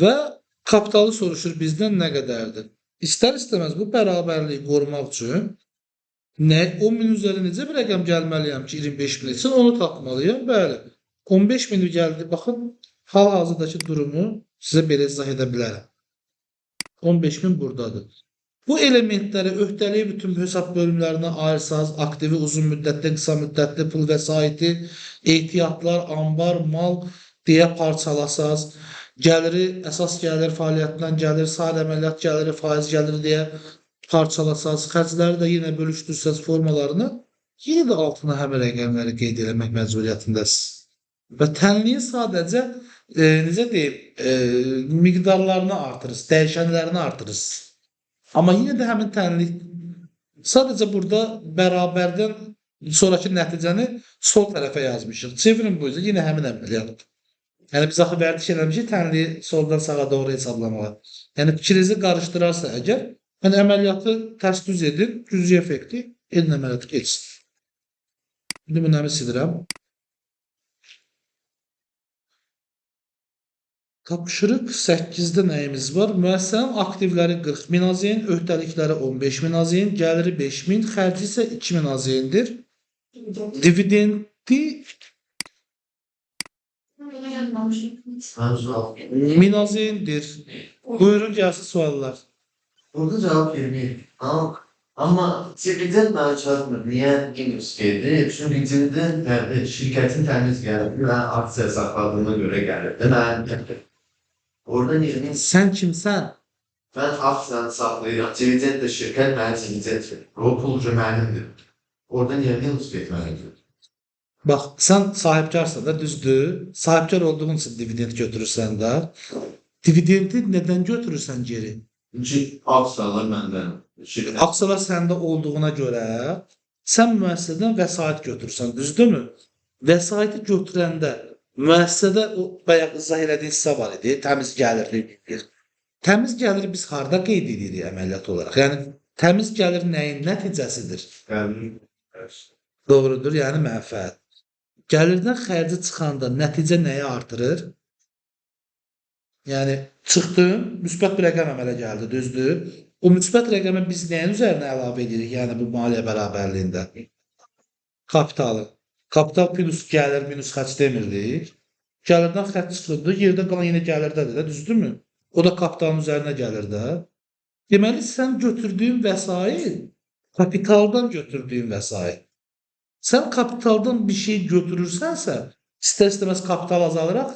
və kapitalı soruşur bizdən nə qədərdir? İstər-istəməz bu bərabərliyi qorumaq üçün Nə 10.000 üzərinə necə bir rəqəm gəlməliyəm ki, 25.000 etsin, onu tapmalıyam. Bəli. 15.000 gəldi. Baxın, hal-hazırdakı durumu sizə belə izah edə bilərəm. 15.000 buradadır. Bu elementləri öhdəliyi bütün hesab bölümlərinə ayırsanız, aktivi, uzun müddətli, qısa müddətli, pul vəsaiti, ehtiyatlar, ambar, mal deyə parçalasanız, gəliri, əsas gəlir fəaliyyətindən gəlir, sayılı əməliyyat gəliri, faiz gəliri deyə parçalasanız, xərcləri də yenə bölüşdürsəz formalarını, yenə də altına həmin rəqəmləri qeyd etmək məcburiyyətindəsiniz. Və tənliyin sadəcə necə deyim, miqdarlarını artırırız, dəyişənlərini artırırız. Amma yenə də həmin tənlik sadəcə burada bərabərdən sonraki nəticəni sol tərəfə yazmışıq. Çevirin bu üzrə yenə həmin əməliyyat. Yəni biz axı vərdiş eləmişik tənliyi soldan sağa doğru hesablamağa. Yəni fikrinizi qarışdırarsa əgər, yəni əməliyyatı tərs düz edin, cüzi effekti edin əməliyyatı geçsin. Nümunəmi silirəm. Tapşırıq 8-də nəyimiz var? Müəssisənin aktivləri 40.000 AZN, öhdəlikləri 15.000 AZN, gəliri 5.000, xərci isə 2.000 AZN-dir. Dividendi Mevzu 1000 AZN-dir. Buyurun gəlsin suallar. Burada cevap vermeyeyim. Ama dividend bana çarpmıyor. Niye Linux geldi? Çünkü dividend şirketin temiz geldi. Ben aksiye sakladığıma göre geldi. Ben orada niye? Sən kimsən? Ben aksiyen saklayıyorum. Dividend de şirket, ben dividend. O pulcu benimdir. Orada niye Linux getmelidir? Bax, sən sahibkarsan da düzdür. Sahibkar olduğun üçün dividend götürürsən də. Dividendi nədən götürürsən geri? Çünkü aksiyalar benden. Şirket. Aksiyalar səndə olduğuna görə sən müəssisədən vəsait götürürsən, düzdürmü? Vəsaiti götürəndə müəssisədə o bayaq izah elədiyin hissə var idi, təmiz gəlirli. Təmiz gəliri biz harda qeyd edirik əməliyyat olaraq? Yəni təmiz gəlir nəyin nəticəsidir? Yani, Doğrudur, yəni mənfəət. Gəlirdən xərci çıxanda nəticə nəyi artırır? Yəni çıxdın, müsbət bir rəqəm əmələ gəldi, düzdür? O müsbət rəqəmi biz nəyin üzərinə əlavə edirik? Yəni bu maliyyə bərabərliyində. Kapitalı. Kapital plus gəlir minus xərc demirdik. Gəlirdən xərc çıxırdı, yerdə qalan yenə gəlirdədir də, düzdürmü? O da kapitalın üzərinə gəlir də. Deməli sən götürdüyün vəsait kapitaldan götürdüyün vəsait. Sən kapitaldan bir şey götürürsənsə, istər-istəməz kapital azalıraq.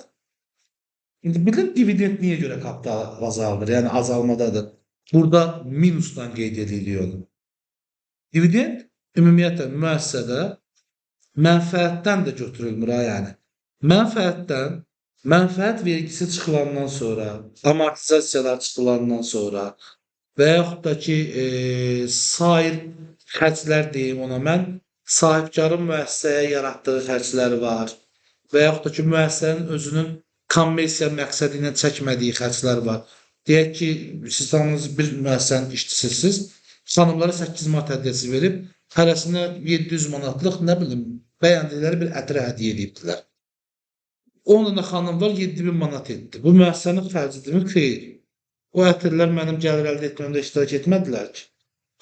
İndi bilin dividend niyə görə kapital azaldır? Yəni azalmadadır. Burada minusdan qeyd ediliyor onu. Dividend ümumiyyətlə müəssisədə mənfəətdən də götürülmür ha yəni. Mənfəətdən, mənfəət vergisi çıxılandan sonra, amortizasiyalar çıxılandan sonra və yaxud da ki, sair xərclər deyim ona mən, sahibkarın müəssisəyə yaratdığı xərclər var və yaxud da ki, müəssisənin özünün kommersiya məqsədi ilə çəkmədiyi xərclər var. Deyək ki, siz tanınız bir müəssisənin işçisiniz, xanımlara 8 manat hədiyyəsi verib, hərəsinə 700 manatlıq, nə bilim, bəyəndikləri bir ətirə hədiyyə edibdilər. 10 dənə xanım var, 7000 manat etdi. Bu müəssisənin xərcidirmi? Xeyr. O ətirlər mənim gəlir əldə etməyimdə iştirak etmədilər ki.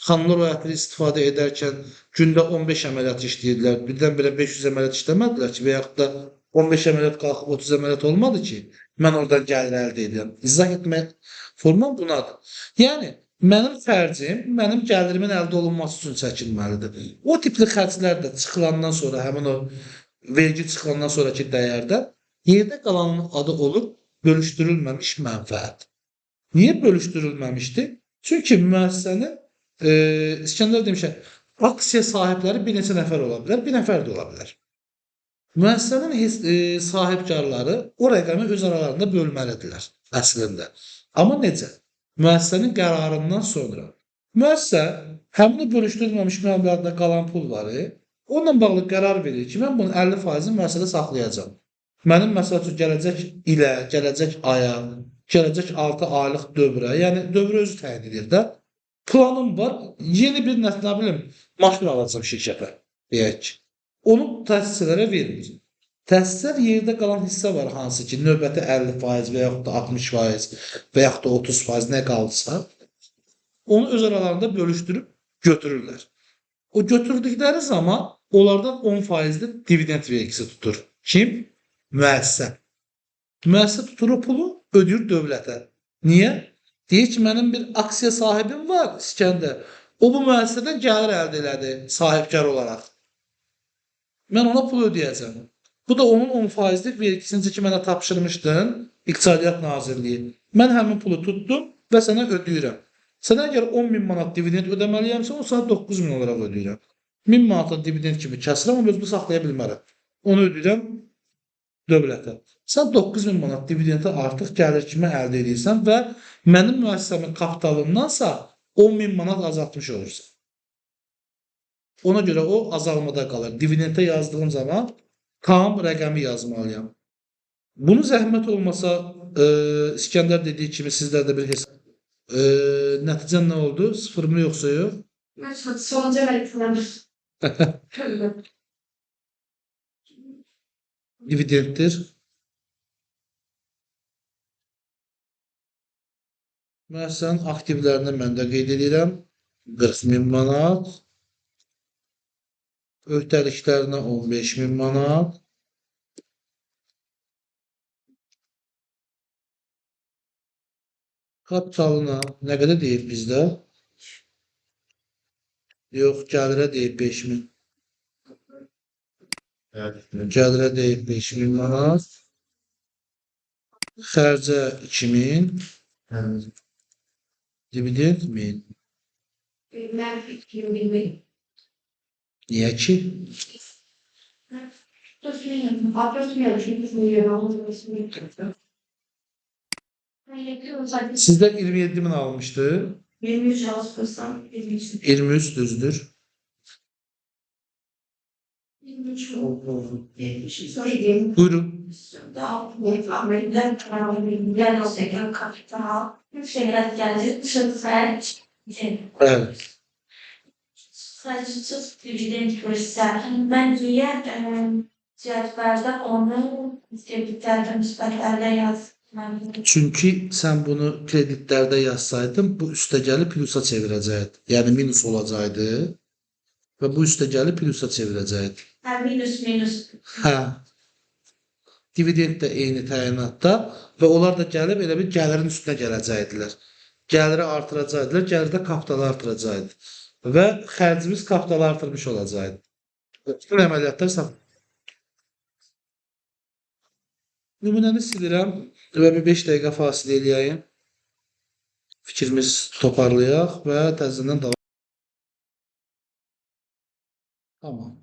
Xanımlar o ətiri istifadə edərkən gündə 15 əməliyyat işləyirdilər, birdən-birə 500 əməliyyat işləmədilər ki, və yaxud da 15 əməliyyat qalxıb 30 əməliyyat olmadı ki, mən oradan gəlir əldə edirəm. İzah etmək formam bunadır. Yəni, mənim xərcim, mənim gəlirimin əldə olunması üçün çəkilməlidir. O tipli xərclər də çıxılandan sonra, həmin o vergi çıxılandan sonraki dəyərdə yerdə qalanın adı olub bölüşdürülməmiş mənfəət. Niyə bölüşdürülməmişdir? Çünki müəssisənin, İskəndər demişəm, aksiya sahibləri bir neçə nəfər ola bilər, bir nəfər də ola bilər. Müəssisənin sahibkarları o rəqəmi öz aralarında bölməlidirlər əslində. Amma necə? Müəssisənin qərarından sonra. Müəssisə həmin bölüşdürülməmiş məbləğdə qalan pulları onunla bağlı qərar verir ki, mən bunun 50%-ni müəssisədə saxlayacağam. Mənim məsəl üçün gələcək ilə, gələcək aya, gələcək 6 aylıq dövrə, yəni dövrə özü təyin edir də. Planım var, yeni bir nə bilim, maşın alacağım şirkətə, deyək ki. Onu təsislərə vermir. Təsislər yerdə qalan hissə var hansı ki, növbəti 50% və yaxud da 60% və yaxud da 30% nə qalırsa, onu öz aralarında bölüşdürüb götürürlər. O götürdükləri zaman onlardan 10%'lik dividend vergisi tutur. Kim? Müəssisə. Müəssisə tutur o pulu, ödür dövlətə. Niyə? Deyir ki, mənim bir aksiya sahibim var İskəndər. O bu müəssisədən gəlir əldə elədi sahibkar olaraq. Mən ona pul ödəyəcəm. Bu da onun 10%'lik vergisini ki, mənə tapşırmışdın İqtisadiyyat Nazirliyi. Mən həmin pulu tutdum və sənə ödəyirəm. Sənə əgər 10.000 manat dividend ödəməliyəmsə, o sənə 9.000 olaraq ödəyirəm. 1000 manatın dividend kimi kəsirəm, amma özümü saxlaya bilmərəm. Onu ödəyirəm dövlətə. Sən 9.000 manat dividendi artıq gəlir kimi əldə edirsən və mənim müəssisəmin kapitalındansa 10.000 manat azaltmış olursan. Ona görə o azalmada qalır. Dividenddə yazdığım zaman tam rəqəmi yazmalıyam. Bunu zəhmət olmasa İskəndər dediyi kimi sizlərdə bir hesab. Nəticən nə oldu? 0 mı yoxsa yox? Ben sonuncu öğretmenim. Dividenddir. Müəssisənin aktivlərini mən də qeyd edirəm. 40.000 manat. Öhdəliklərinə 15.000 manat. Kapitalına nə qədər deyib bizdə? Yox, gəlirə deyib 5.000. Gəlirə deyib 5.000 manat. Xərcə 2.000. Dividend 1000. Ben fikrim bilmeyin. Niyə ki? Atlatmıyorum çünkü bilmiyorum. Sizdə 27.000 almışdı. 23 Ağustos'tan 23. 23 düzdür. 23 oldu. 70. Söyleyeyim. Buyurun. Daha Amerika'dan gelen o şekilde kapital. Bir şeyler gelecek. Dışarı sayar. Evet. Sadece dividend göstərir. Bence cədvəldə onu debitlərdə, müsbətlərdə yazmalıyım. Çünki sən bunu kreditlərdə yazsaydın, bu üstəgəli plusa çevirəcəkdi. Yəni minus olacaqdı və bu üstəgəli plusa çevirəcəkdi. Minus. Hə. Dividend də eyni təyinatda və onlar da gəlib elə bir gəlirin üstünə gələcəkdilər. Gəliri artıracaqdılar, gəlirdə kapitalı artıracaqdı. Və xərcimiz kapitalı artırmış olacaqdı. Bütün əməliyyatlar sağ. Nümunəni silirəm və bir 5 dəqiqə fasilə eləyəyim. Fikrimiz toparlayaq və təzədən davam. Tamam.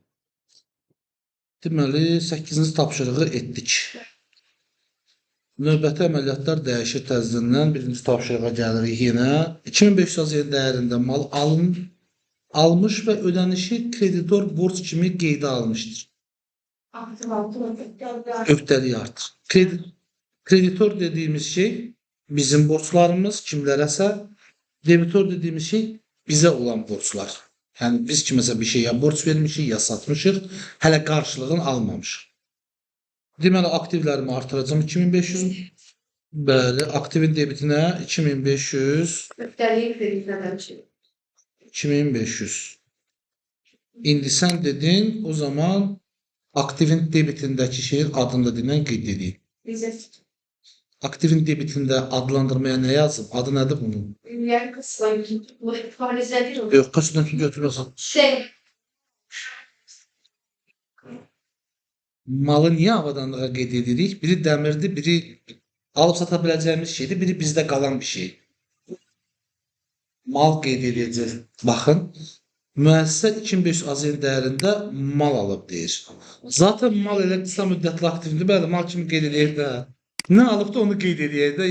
Deməli, 8-ci tapşırığı etdik. Növbəti əməliyyatlar dəyişir təzədən. Birinci tapşırığa gəlirik yenə. 2500 yen dəyərində mal almış və ödənişi kreditor borc kimi qeydə almışdır. Öhdəliyi artır. Kreditor dediğimiz şey bizim borçlarımız kimlərəsə, debitor dediğimiz şey bizə olan borçlar. Yəni biz kiməsə bir şey ya borç vermişik, ya satmışıq, hələ qarşılığını almamışıq. Deməli aktivlərimi artıracağım 2500. Bəli, aktivin debitinə 2500. Öhdəliyi kreditlerden çıkıyor. 2500. İndi sən dedin, o zaman aktivin debitindəki şeyin adını da dinən qeyd edeyim. Bize Aktivin debitində adlandırmaya nə yazım? Adı nədir bunun? yer kısmı bu faizler olur. Yox, qaçdan ki götürməsən. Malı niyə avadanlığa qeyd edirik? Biri dəmirdir, biri alıb sata biləcəyimiz şeydir, biri bizdə qalan bir şey. Mal qeyd edəcək. Baxın, müəssisə 2500 AZN dəyərində mal alıb deyir. Zaten mal elə qısa müddətli aktivdir. Bəli, mal kimi qeyd edək də. Nə alıb da onu qeyd edək də.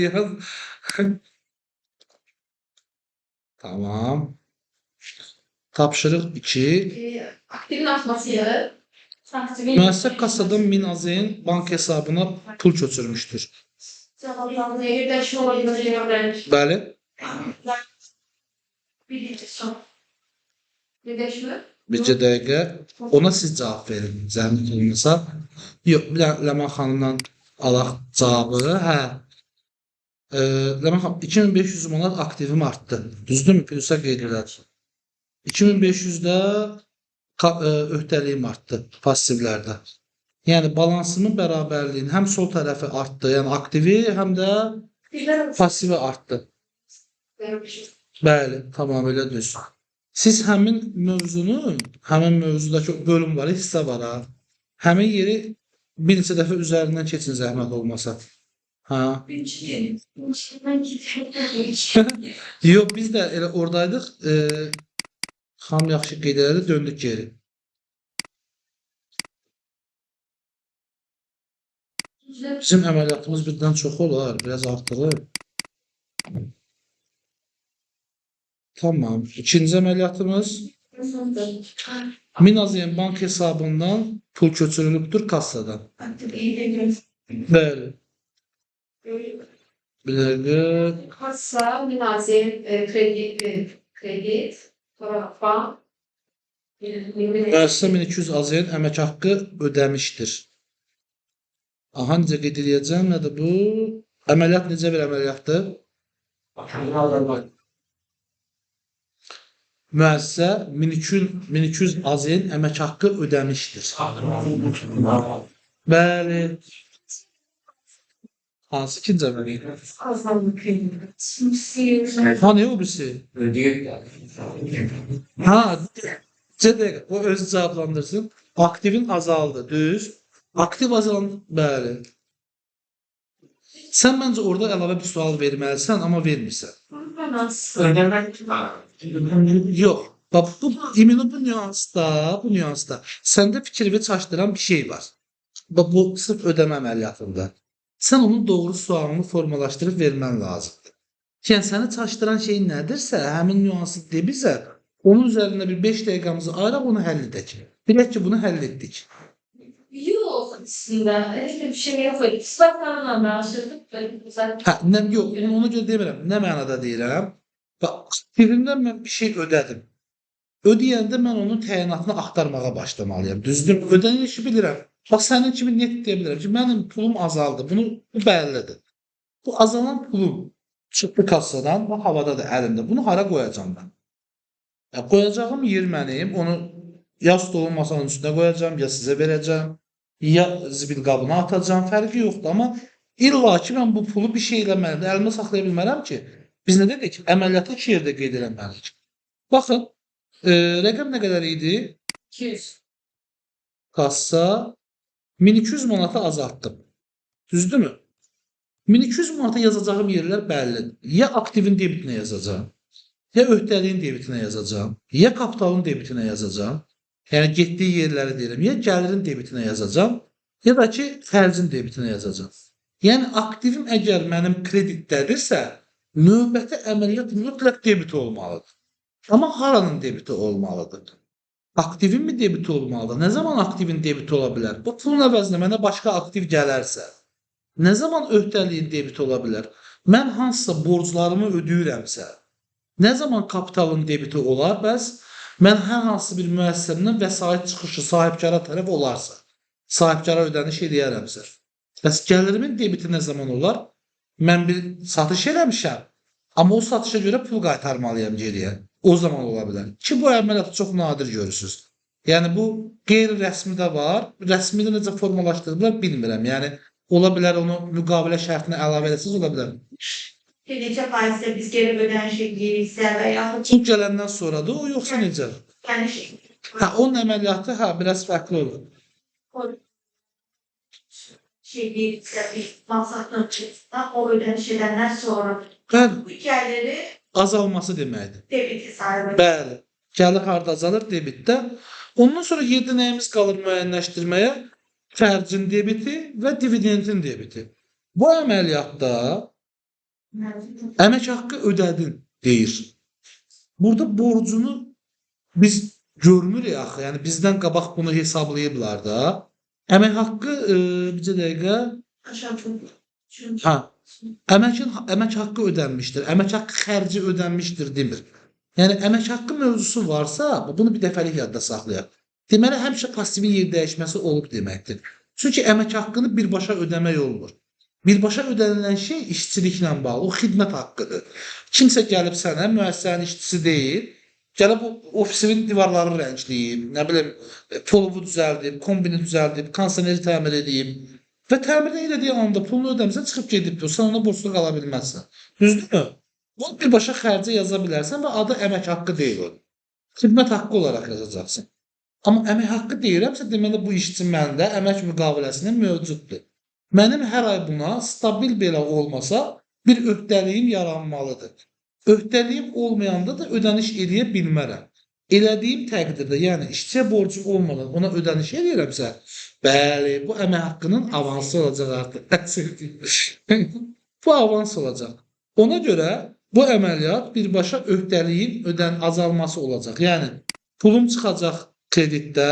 Tamam. Tapşırıq 2. Aktivin artmasıyla Müəssisə kasadan 1000 AZN bank hesabına pul köçürmüşdür. Nehirde şu olabilir. Bəli. Bir de şu. Bircə dəqiqə. Ona siz cavab verin. Zəhmət olmasa. Yox, bir dənə Ləman xanımdan alaq cavabı. Hə. Ləman xanım, 2500 manat aktivim artdı. Düzdürmü? Plusa qeyd edək. 2500-də öhdəliyim artdı passivlərdə. Yəni balansımın bərabərliyin həm sol tərəfi artdı, yəni aktivi, həm də Güzel olmuş. pasivi artdı. Görmüş. Bəli, tamamilə düz. Siz həmin mövzudakı bölüm var, hissə var ha. Həmin yeri bir neçə dəfə üzərindən keçin zəhmət olmasa. Ha. Ben gidiyorum. Yox, biz də elə oradaydıq. Xam yaxşı qeyd elədi, döndük geri. Bizim əməliyyatımız birdən çox olar, biraz artırır. Tamam. İkinci əməliyyatımız 1000 AZN bank hesabından pul köçürülübdür kassadan. Bəli. Bir dəqiqə. Kassa, münazir, kredi, tarafa, Müəssisə 1200 AZN əmək haqqı ödəmişdir. Aha, necə qeyd edəcəm, nədir bu? Əməliyyat necə bir əməliyyatdır? Müəssisə 1200 AZN əmək haqqı ödəmişdir. Bəli. Hansı ikinci əməliyyat? Ha, ne o birisi? Ha, dəqiq, o özü cavablandırsın. Aktivin azaldı, düz. Aktiv azalan, bəli. Sən məncə orada əlavə bir sual verməlisən, amma vermirsən. Yox. Bax, bu nüansda səndə fikri çaşdıran bir şey var. Bax, bu sırf ödəmə əməliyyatında. Sən onun doğru sualını formalaşdırıb vermən lazımdır. Yəni, səni çaşdıran şey nədirsə, həmin nüansı de bizə, onun üzərində bir 5 dəqiqəmizi ayıraq, onu həll edək. Bilək ki, bunu həll etdik. Yok aslında. Öyle bir şey yok. İspatlarla araştırdık. Böyle güzel. Yox, ona görə demirəm. Nə mənada deyirəm? Bax, aktivimdən mən bir şey ödədim. Ödəyəndə mən onun təyinatını axtarmağa başlamalıyam. Düzdür, ödənin işi bilirəm. Bax, sənin kimi net deyə bilirəm ki, mənim pulum azaldı. Bu bəllidir. Bu azalan pulum çıxdı kassadan, bu havada da əlimdə. Bunu hara qoyacam mən? Qoyacağım yer mənim, onu ya stolun masanın üstünə qoyacam, ya sizə verəcəm, ya zibil qabına atacam, fərqi yoxdur. Amma illa ki, mən bu pulu bir şey eləməliyəm, əlimdə saxlaya bilmərəm ki, biz nə dedik? Əməliyyatı 2 yerdə qeyd eləməliyik. Baxın, rəqəm nə qədər idi? 200. Kassa 1200 manata azaltdım. Düzdürmü? 1200 manata yazacağım yerlər bəllidir. Ya aktivin debitinə yazacağım, ya öhdəliyin debitinə yazacağım, ya kapitalın debitinə yazacağım. Yəni getdiyi yerləri deyirəm, ya gəlirin debitinə yazacağım, ya da ki xərcin debitinə yazacağım. Yəni aktivim əgər mənim kreditdədirsə, növbəti əməliyyat mütləq debiti olmalıdır. Amma haranın debiti olmalıdır? Aktivin mi debiti olmalıdır? Nə zaman aktivin debiti ola bilər? Bu pulun əvəzinə mənə başqa aktiv gələrsə, nə zaman öhdəliyin debiti ola bilər? Mən hansısa borclarımı ödəyirəmsə, nə zaman kapitalın debiti olar? Bəs mən hər hansı bir müəssisədən vəsait çıxışı sahibkara tərəf olarsa, sahibkara ödəniş edərəmsə, bəs gəlirimin debiti nə zaman olar? Mən bir satış eləmişəm, amma o satışa görə pul qaytarmalıyam geriyə. O zaman ola bilər. Ki, bu əməliyyatı çox nadir görürsünüz. Yəni, bu qeyri-rəsmi də var. Rəsmi də necə formalaşdırılır, bilmirəm. Yəni, ola bilər onu müqavilə şərtinə əlavə edəsiniz, ola bilər. Necə faizlə biz geri ödənişə girirsə və yaxud Pul gələndən sonradır o, yoxsa necə? yəni Onun əməliyyatı, biraz fərqli olur. verirsə bir maksatla çıxsa, o ödəniş edəndən sonra Bəli, bu gəliri azalması deməkdir. debiti sayılır. Bəli, gəlir harda azalır debitdə. Ondan sonra yerdə nəyimiz qalır müəyyənləşdirməyə? Xərcin debiti və dividendin debiti. Bu əməliyyatda əmək haqqı ödədin deyir. Burada borcunu biz görmürük axı. Yəni bizdən qabaq bunu hesablayıblar da. Əmək haqqı bircə dəqiqə əmək haqqı ödənmişdir. Əmək haqqı xərci ödənmişdir demir. Yəni əmək haqqı mövzusu varsa, bunu bir dəfəlik yadda saxlayaq. Deməli həmişə passivin yer dəyişməsi olub deməkdir. Çünki əmək haqqını birbaşa ödəmək olmur. Birbaşa ödənilən şey işçiliklə bağlı, o xidmət haqqıdır. Kimsə gəlib sənə müəssisənin işçisi deyil, Gəlib ofisimin divarlarını rəngləyib, nə bilim, pulumu düzəldib, kombini düzəldib, kondisioneri təmir edib və təmirdən elədiyi anda pulunu ödəmirsən, çıxıb gedibdir. Sən ona borclu qala bilməzsən. Düzdürmü? Bunu birbaşa xərcə yaza bilərsən və adı əmək haqqı deyil o. Xidmət haqqı olaraq yazacaqsın. Amma əmək haqqı deyirəmsə, deməli bu işçi məndə əmək müqaviləsində mövcuddur. Mənim hər ay buna stabil belə olmasa bir öhdəliyim yaranmalıdır. Öhdəliyim olmayanda da ödəniş edə bilmərəm. Elədiyim təqdirdə, yəni işçiyə borcum olmadan ona ödəniş edirəmsə, bəli, bu əmək haqqının avansı olacaq artıq. Bu avans olacaq. Ona görə bu əməliyyat birbaşa öhdəliyin azalması olacaq. Yəni pulum çıxacaq kreditdə,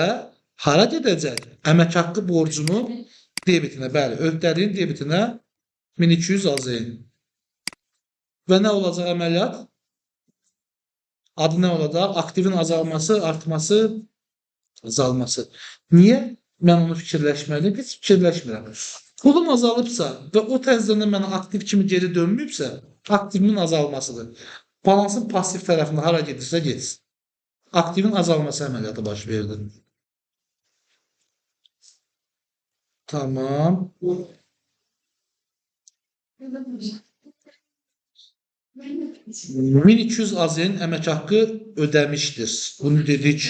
hara gedəcək? Əmək haqqı borcunun debitinə, bəli, öhdəliyin debitinə 1200 AZN. Və nə olacaq əməliyyat? Adı nə olacaq? Aktivin azalması, artması, azalması. Niyə? Mən onu fikirləşməliyim, heç fikirləşmirəm. Pulum azalıbsa və o təzədən mənə aktiv kimi geri dönməyibsə, aktivimin azalmasıdır. Balansın pasiv tərəfində hara gedirsə getsin. Aktivin azalması əməliyyatı baş verdi. Tamam. 1200 AZN əmək haqqı ödəmişdir. Bunu dedik.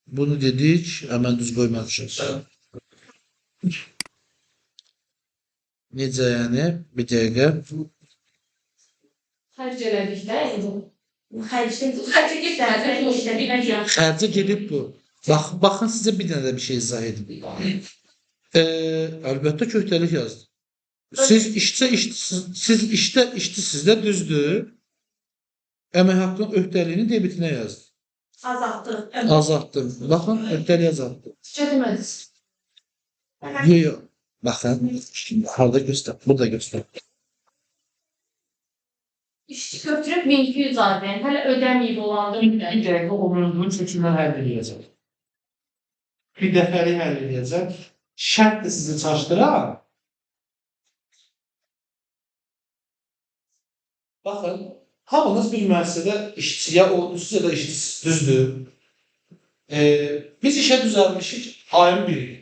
Bunu dedik. Hemen düz qoymamışıq. Necə yəni? Bir dəqiqə. Xərc elədikdə Xərcə gedib bu. Baxın sizə bir dənə də bir şey izah edim. Əlbəttə köhtəlik yazdı. Siz işçisizdə düzdür. Əmək haqqının öhdəliyini debitinə yazdı. Azaltdım. Baxın, öhdəliyi azaltdım. Çəkmədiniz. Yox. Baxın, harada göstər. Burada göstər. İşçi götürüb 1200 AZN. Hələ ödəməyib olanda Bir dəqiqə o mövzunu çəkimdən həll edəcək. Bir dəfəlik həll edəcək. Şərt də sizi çaşdıran. Baxın, hamınız bir müəssisədə işçiyə olmuşsunuz ya da işçisiz, düzdür. Biz işə düzəlmişik ayın 1-i.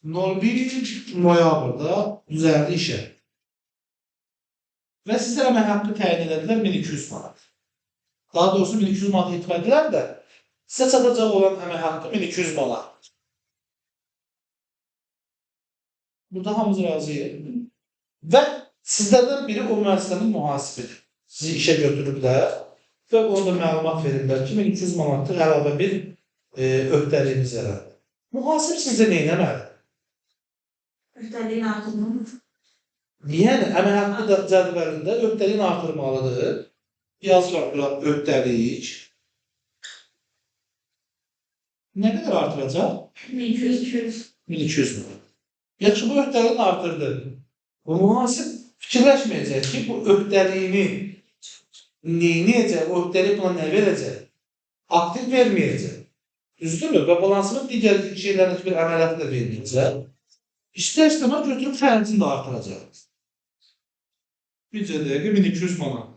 01 noyabrda düzəldi işə. Və sizə əmək haqqı təyin edədilər 1200 manat. Daha doğrusu 1200 manat etmədilər də, sizə çatacaq olan əmək haqqı 1200 manat. Burada hamımız razıyıq. Və sizlərdən biri o müəssisənin mühasibidir. Sizi işə götürüblər və ona da məlumat verirlər ki, 1200 manatlıq əlavə bir öhdəliyimiz yaranır. Mühasib sizə nə etməlidir? Öhdəliyin artırılır. Yəni, əmək haqqı cədvəlində öhdəliyin artırmalıdır. Yazılır bura öhdəlik. Nə qədər artıracaq? 1200 manat. Yaxşı, bu öhdəliyin artırdı. Bu mühasib fikirləşməyəcək ki, bu öhdəliyini neynəyəcək, o öhdəlik buna nə verəcək? Aktiv verməyəcək. Düzdürmü? Və balansının digər şeylərin bir əməliyyatı da verməyəcək. İstər-istəmə götürüb xərcini də artıracaq. Bircə dəqiqə 1200 manat.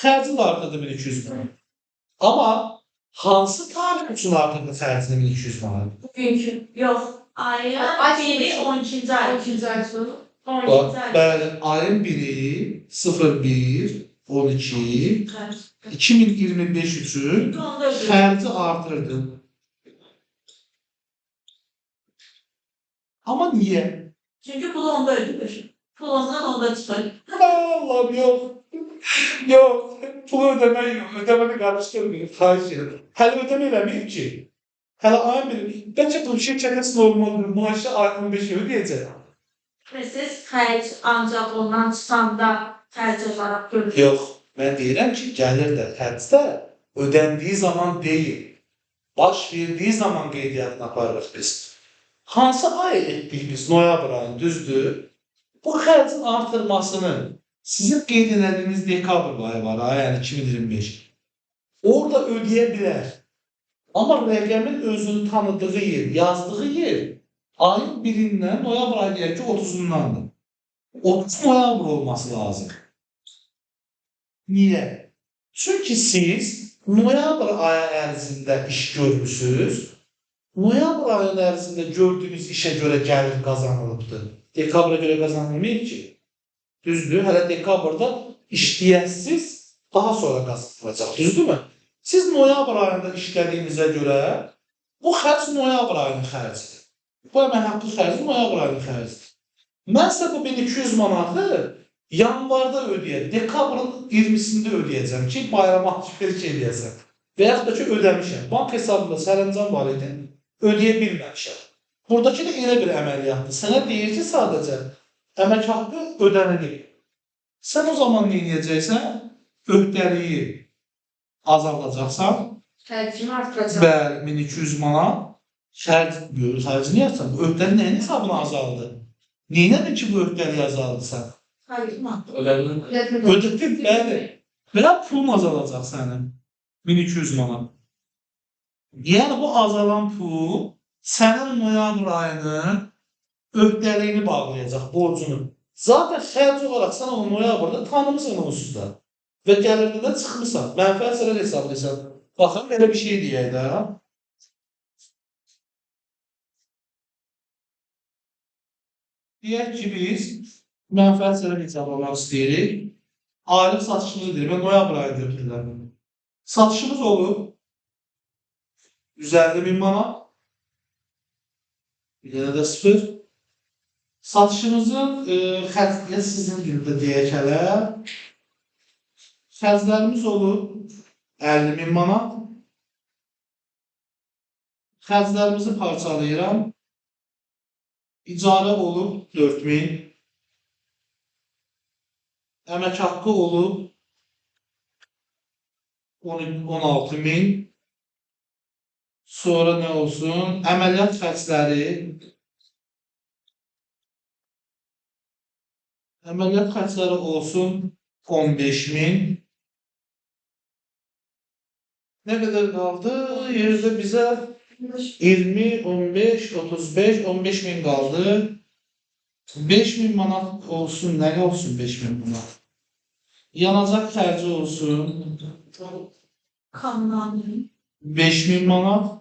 Xərcini də artırdı 1200 manat. Amma hansı tarix üçün artırdı xərcini 1200 manat? Bugünkü, yox. Ayın biri 12-ci ay. 1200 ay sonra. 12-ci ay. Bəli, ayın 1-i 01-12 2025 üçün xərci artırdı. Amma niyə? Çünki pulu onda ödülür. Pul ondan onda çıxır. Allah'ım yok. Yok. Pulu ödemeyin. Ödemeni karıştırmayın. Xahiş ederim. Hələ ödeme eləməyib ki. Hələ ayın biri. Bence bu şirkətin olmalıdır. Maaşı ayın 15'i ödəyəcək. Və siz xərc ancaq ondan çıxanda xərc olaraq görürsünüz. Yox. Mən deyirəm ki, gəlir də xərcdə ödəndiyi zaman deyil. Baş verdiyi zaman qeydiyyatını aparırıq biz. Hansı ay etdik biz? Noyabr ayını, düzdür? Bu xərcin artırmasını sizin qeyd edədiyiniz dekabr ayı var, yəni 2025. Orada ödəyə bilər. Amma rəqəmin özünü tanıdığı yer, yazdığı yer ayın 1-dən noyabr ayı deyək ki 30-undandır. 30 noyabr olması lazım. Niyə? Çünki siz noyabr ayı ərzində iş görmüsünüz. Noyabr ayının ərzində gördüyünüz işə görə gəlir qazanılıbdır. Dekabra görə qazanılmayıb ki. Düzdür? Hələ dekabrda işləyəsiz daha sonra qazanılacaq. Düzdürmü? Siz noyabr ayında işlədiyinizə görə bu xərc noyabr ayının xərcidir. Bu əmək haqqı xərci noyabr ayının xərcidir. Mən sizə bu 1200 manatı yanvarda ödəyəcəm. Dekabrın 20-sində ödəyəcəm ki, bayrama alışveriş edəcəm. Və yaxud da ki, ödəmişəm. Bank hesabında sərəncam var idi. Ödəyə bilməmişəm. Buradakı da elə bir əməliyyatdır. Sənə deyir ki, sadəcə əmək haqqı ödənilir. Sən o zaman nə edəcəksən? Öhdəliyi azaldacaqsan. Xərcini artıracaq. Bəli, 1200 manat xərcini yapsan. Bu öhdəli nəyin hesabına azaldı? Neynədin ki, bu öhdəliyi azaldısan? Hayır, Ödədin, bəli. Və pulun azalacaq sənin. 1200 manat. Yəni, bu azalan pul sənin noyabr ayının öhdəliyini bağlayacaq, borcunu. Zaten xərc olaraq sən onu noyabrda tanımısan onsuz da. Və gəlirdə də çıxmısan. Mənfəət sənə hesablayırsan. Baxın, belə bir şey deyək də. Deyək ki, biz mənfəət sənə hesablamaq istəyirik. Aylıq satışımızı deyir. Mən noyabr ayında öhdəliyim. Satışımız olur 150.000 manat. Bir dənə də 0. Satışımızın xərcliyə sizin günündə deyək hələ. Xərclərimiz olur 50.000 manat. Xərclərimizi parçalayıram. İcarə olur 4.000. Əmək haqqı olur 16.000. Sonra nə olsun? Əməliyyat xərcləri. Əməliyyat xərcləri olsun 15.000. Nə qədər qaldı? Yerdə bizə 20, 15, 35, 15.000 qaldı. 5.000 manat olsun. Nə olsun 5.000 manat? Yanacaq xərci olsun. Kanunlarının 5.000 manat.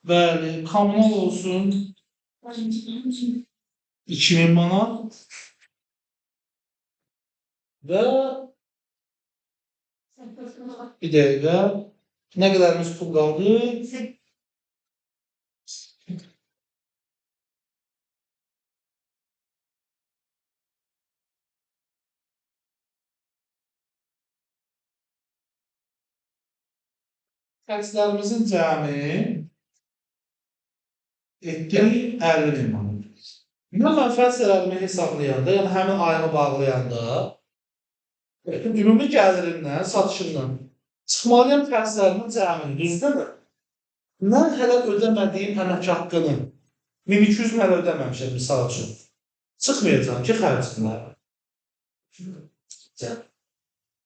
Bəli, kommunal olsun 2.000 manat. Və bir dəqiqə. Nə qədərimiz pul qaldı? Xərclərimizin cəmi etdi 50.000 manat. Mən mənfəət zərərimi hesablayanda, yəni həmin ayını bağlayanda, ümumi gəlirindən, satışından çıxmalıyam xərclərimin cəmini, düzdürmü? Mən hələ ödəmədiyim əmək haqqını 1200 hələ ödəməmişəm, misal üçün. Çıxmayacam ki, xərcimlər.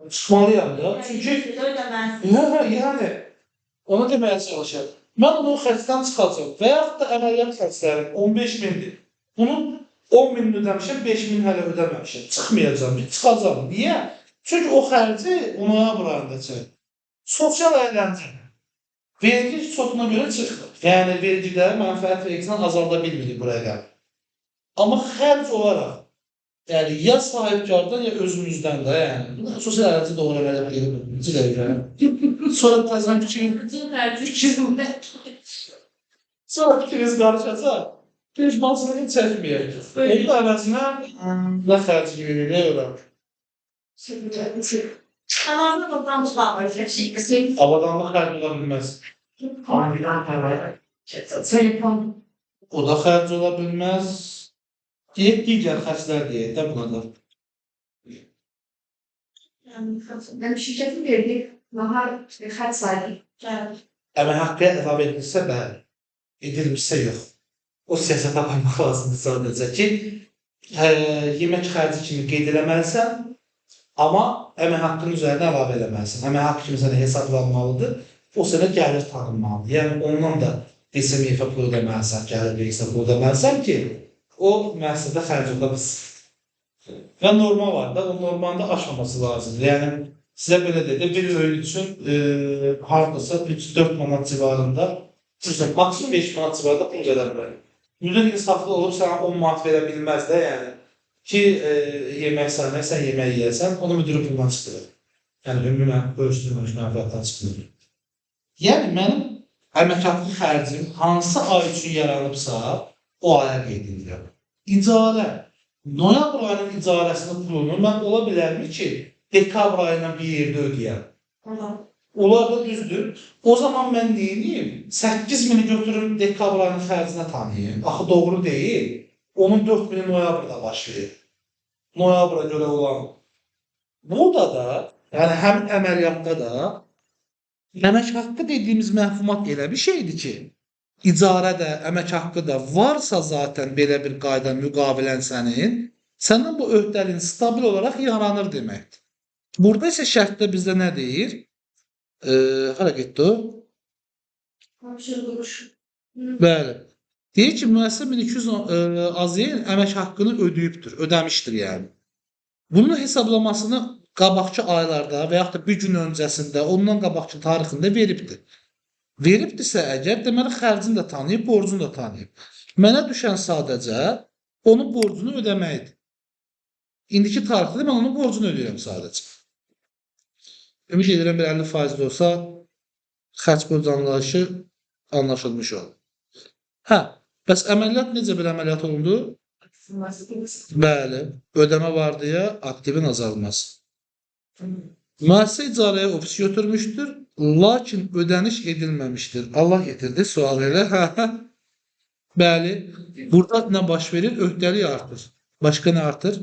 Çıxmalıyam ya, çünki yəni onu deməyə çalışır. Mən onu xərcdən çıxacaq və yaxud da əməliyyat xərclərim 15.000-dir. Bunun 10.000-ni ödəmişəm, 5.000 hələ ödəməmişəm. Çıxmayacam ki, çıxacam. Niyə? Çünki o xərci noyabr ayında çıxır. Sosial əyləncə. Vergi çoxuna görə çıxır. Yəni, vergidə mənfəət vergisindən azalda bilmirik bu rəqəm. Amma xərc olaraq, yəni ya sahibkardan, ya özümüzdən də, yəni. Sosial əyləncə doğru əməliyyat deyilmir. Sonra təzən sonra fikriniz qarışacaq. Peşmansını heç çəkməyək. Onun əvəzinə nə xərci gibi nə yoram. kanalda toplam tutmalar. Avadanlıq xərc ola bilməz. Telefon. O da xərc ola bilməz. Deyək, digər xərclər deyək də buna da. Yəni şirkətin verdiyi nahar xərc sayılır. Əmək haqqı əlavə edilirsə, bəli. Edilmirsə, yox. O siyasətə qoymaq lazımdır sadəcə ki, yemək xərci kimi qeyd eləməlisən, amma əmək haqqının üzərinə əlavə eləməlisən. Əmək haqqı kimi sənə hesablanmalıdır, o sənə gəlir tanınmalıdır. Yəni, ondan da DSM-ə pul ödəməlisən, gəlir vergisinə pul ödəməlisən ki, o müəssisədə xərc ola bilsin. Və norma var da, o normalda aşmaması lazımdır. Yəni sizə belə dedi, bir öğün üçün hardasa 3-4 manat civarında, maksimum 5 manat civarında pul verər bilər. Müdür insaflı olub sənə 10 manat verə bilməz də, yəni ki, yemək saymaq, sən yemək yeyəsən, onu müdürü bundan çıxırır. Yəni ümumən bölüşdürülmüş mənfəətdən çıxırır. Yəni mənim əmək haqqı xərcim hansı ay üçün yaranıbsa, o aya qeyd edirəm. İcarə. Noyabr ayının icarəsinin pulunu mən ola bilərmi ki, dekabr ayından bir yerdə ödəyəm? Olar da düzdür. O zaman mən neyim? 8.000'i götürüm dekabr ayının xərcinə tanıyayım. Axı doğru deyil. Onun 4.000'i noyabrda başlayır. Noyabra görə olan. Burada da, yəni həm əməliyyatda da, əmək haqqı dediyimiz məhfumat elə bir şeydir ki, icarə də, əmək haqqı da varsa zaten belə bir qayda müqavilən sənin bu öhdəliyin stabil olaraq yaranır deməkdir. Burada isə şərtdə bizdə nə deyir? Hara getdi o? Bəli. Deyir ki, müəssisə 1200 azyen əmək haqqını ödəyibdir, ödəmişdir yəni. Bunun hesablamasını qabaqçı aylarda və yaxud da bir gün öncəsində, ondan qabaqçı tarixində veribdir. Veribdirsə əgər, deməli xərcini də tanıyıb, borcunu da tanıyıb. Mənə düşən sadəcə onun borcunu ödəməkdir. İndiki tarixdə mən onun borcunu ödəyirəm sadəcə. Ümid edirəm bir 50% olsa xərc borc anlayışı anlaşılmış olur. Hə, bəs əməliyyat necə bir əməliyyat oldu? Bəli, ödəmə var deyə aktivin azalması. Müəssisə icarəyə ofis götürmüşdür, lakin ödəniş edilməmişdir. Allah getirdi, sual elə. Bəli, burada nə baş verir? Öhdəlik artır. Başqa nə artır?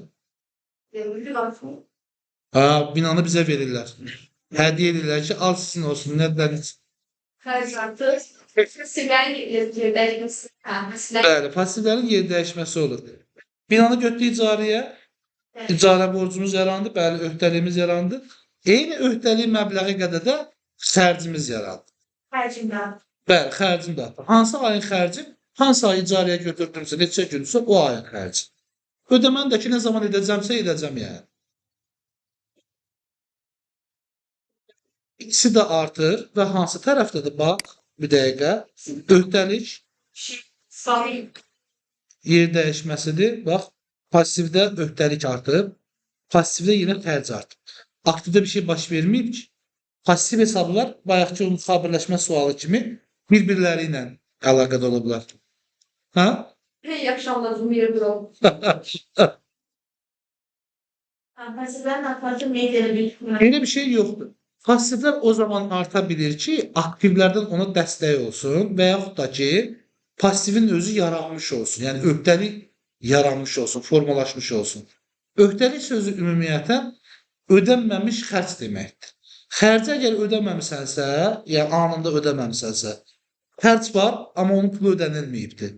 Binanı bizə verirlər. Hədiyyə edirlər ki, al sizin olsun, nədən? Xərc artır. Pasivlərin yerdəyişməsi. Bəli, pasivlərin yer dəyişməsi olur. Binanı götürdü icarəyə, icarə borcumuz yarandı, bəli, öhdəliyimiz yarandı. Eyni öhdəlik məbləği qədər də xərcimiz yarandı. Xərcimdən. Bəli, xərcim də artır. Hansı ayın xərcim? Hansı ay icarəyə götürdümsə, neçə gündürsə o ayın xərci. Ödəməni də ki, nə zaman edəcəmsə edəcəm yəni. İkisi də artır və hansı tərəfdədir? Bax, bir dəqiqə. Öhdəlik yer dəyişməsidir. Bax, passivdə öhdəlik artıb, passivdə yenə xərc artıb. Aktivdə bir şey baş verməyib ki, passiv hesablar bayaqki onun xabirləşmə sualı kimi bir-birləri ilə əlaqədə olublar. Hə? Yaxşı anladım, bir oldu. Pasivlərin artırıcı nə edə bilir? Elə bir şey yoxdur. Passivlər o zaman arta bilir ki, aktivlərdən ona dəstək olsun və yaxud da ki, passivin özü yaranmış olsun. Yəni, öhdəlik yaranmış olsun, formalaşmış olsun. Öhdəlik sözü ümumiyyətən ödənməmiş xərc deməkdir. Xərci əgər ödəməmisənsə, yəni anında ödəməmisənsə, xərc var, amma onun pulu ödənilməyibdir.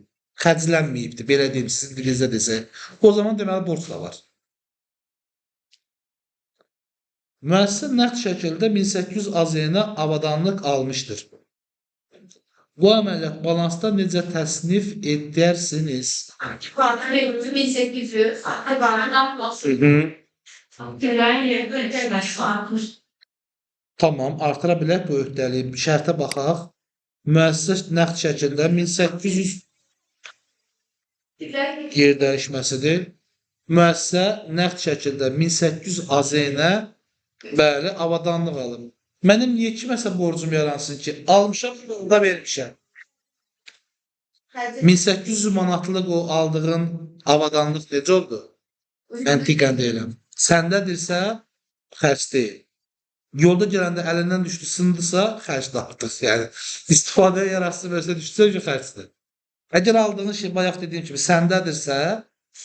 Xərclənməyibdir, belə deyim, sizin dilinizdə desək. O zaman deməli borc da var. Müəssisə nəqd şəkildə 1800 AZN avadanlıq almışdır. Bu əməliyyat balansda necə təsnif edərsiniz? 1800. Gələyin yerdə ödəməsi artır. Tamam, artıra bilək bu öhdəliyi. Şərtə baxaq. Müəssisə nəqd şəkildə 1800 yer dəyişməsidir. Müəssisə nəqd şəkildə 1800 AZN bəli, avadanlıq alıb. Mənim niyə kiməsə borcum yaransın ki, almışam, da vermişəm. 1800 manatlıq o aldığın avadanlıq necə oldu? Məntiqən deyiləm. Səndədirsə, xərc deyil. Yolda gələndə əlindən düşdü, sındısa, xərc də artıq. Yəni, istifadəyə yarası versə düşsə, xərcdir. Əgər aldığın şey, bayaq dediyim kimi, səndədirsə,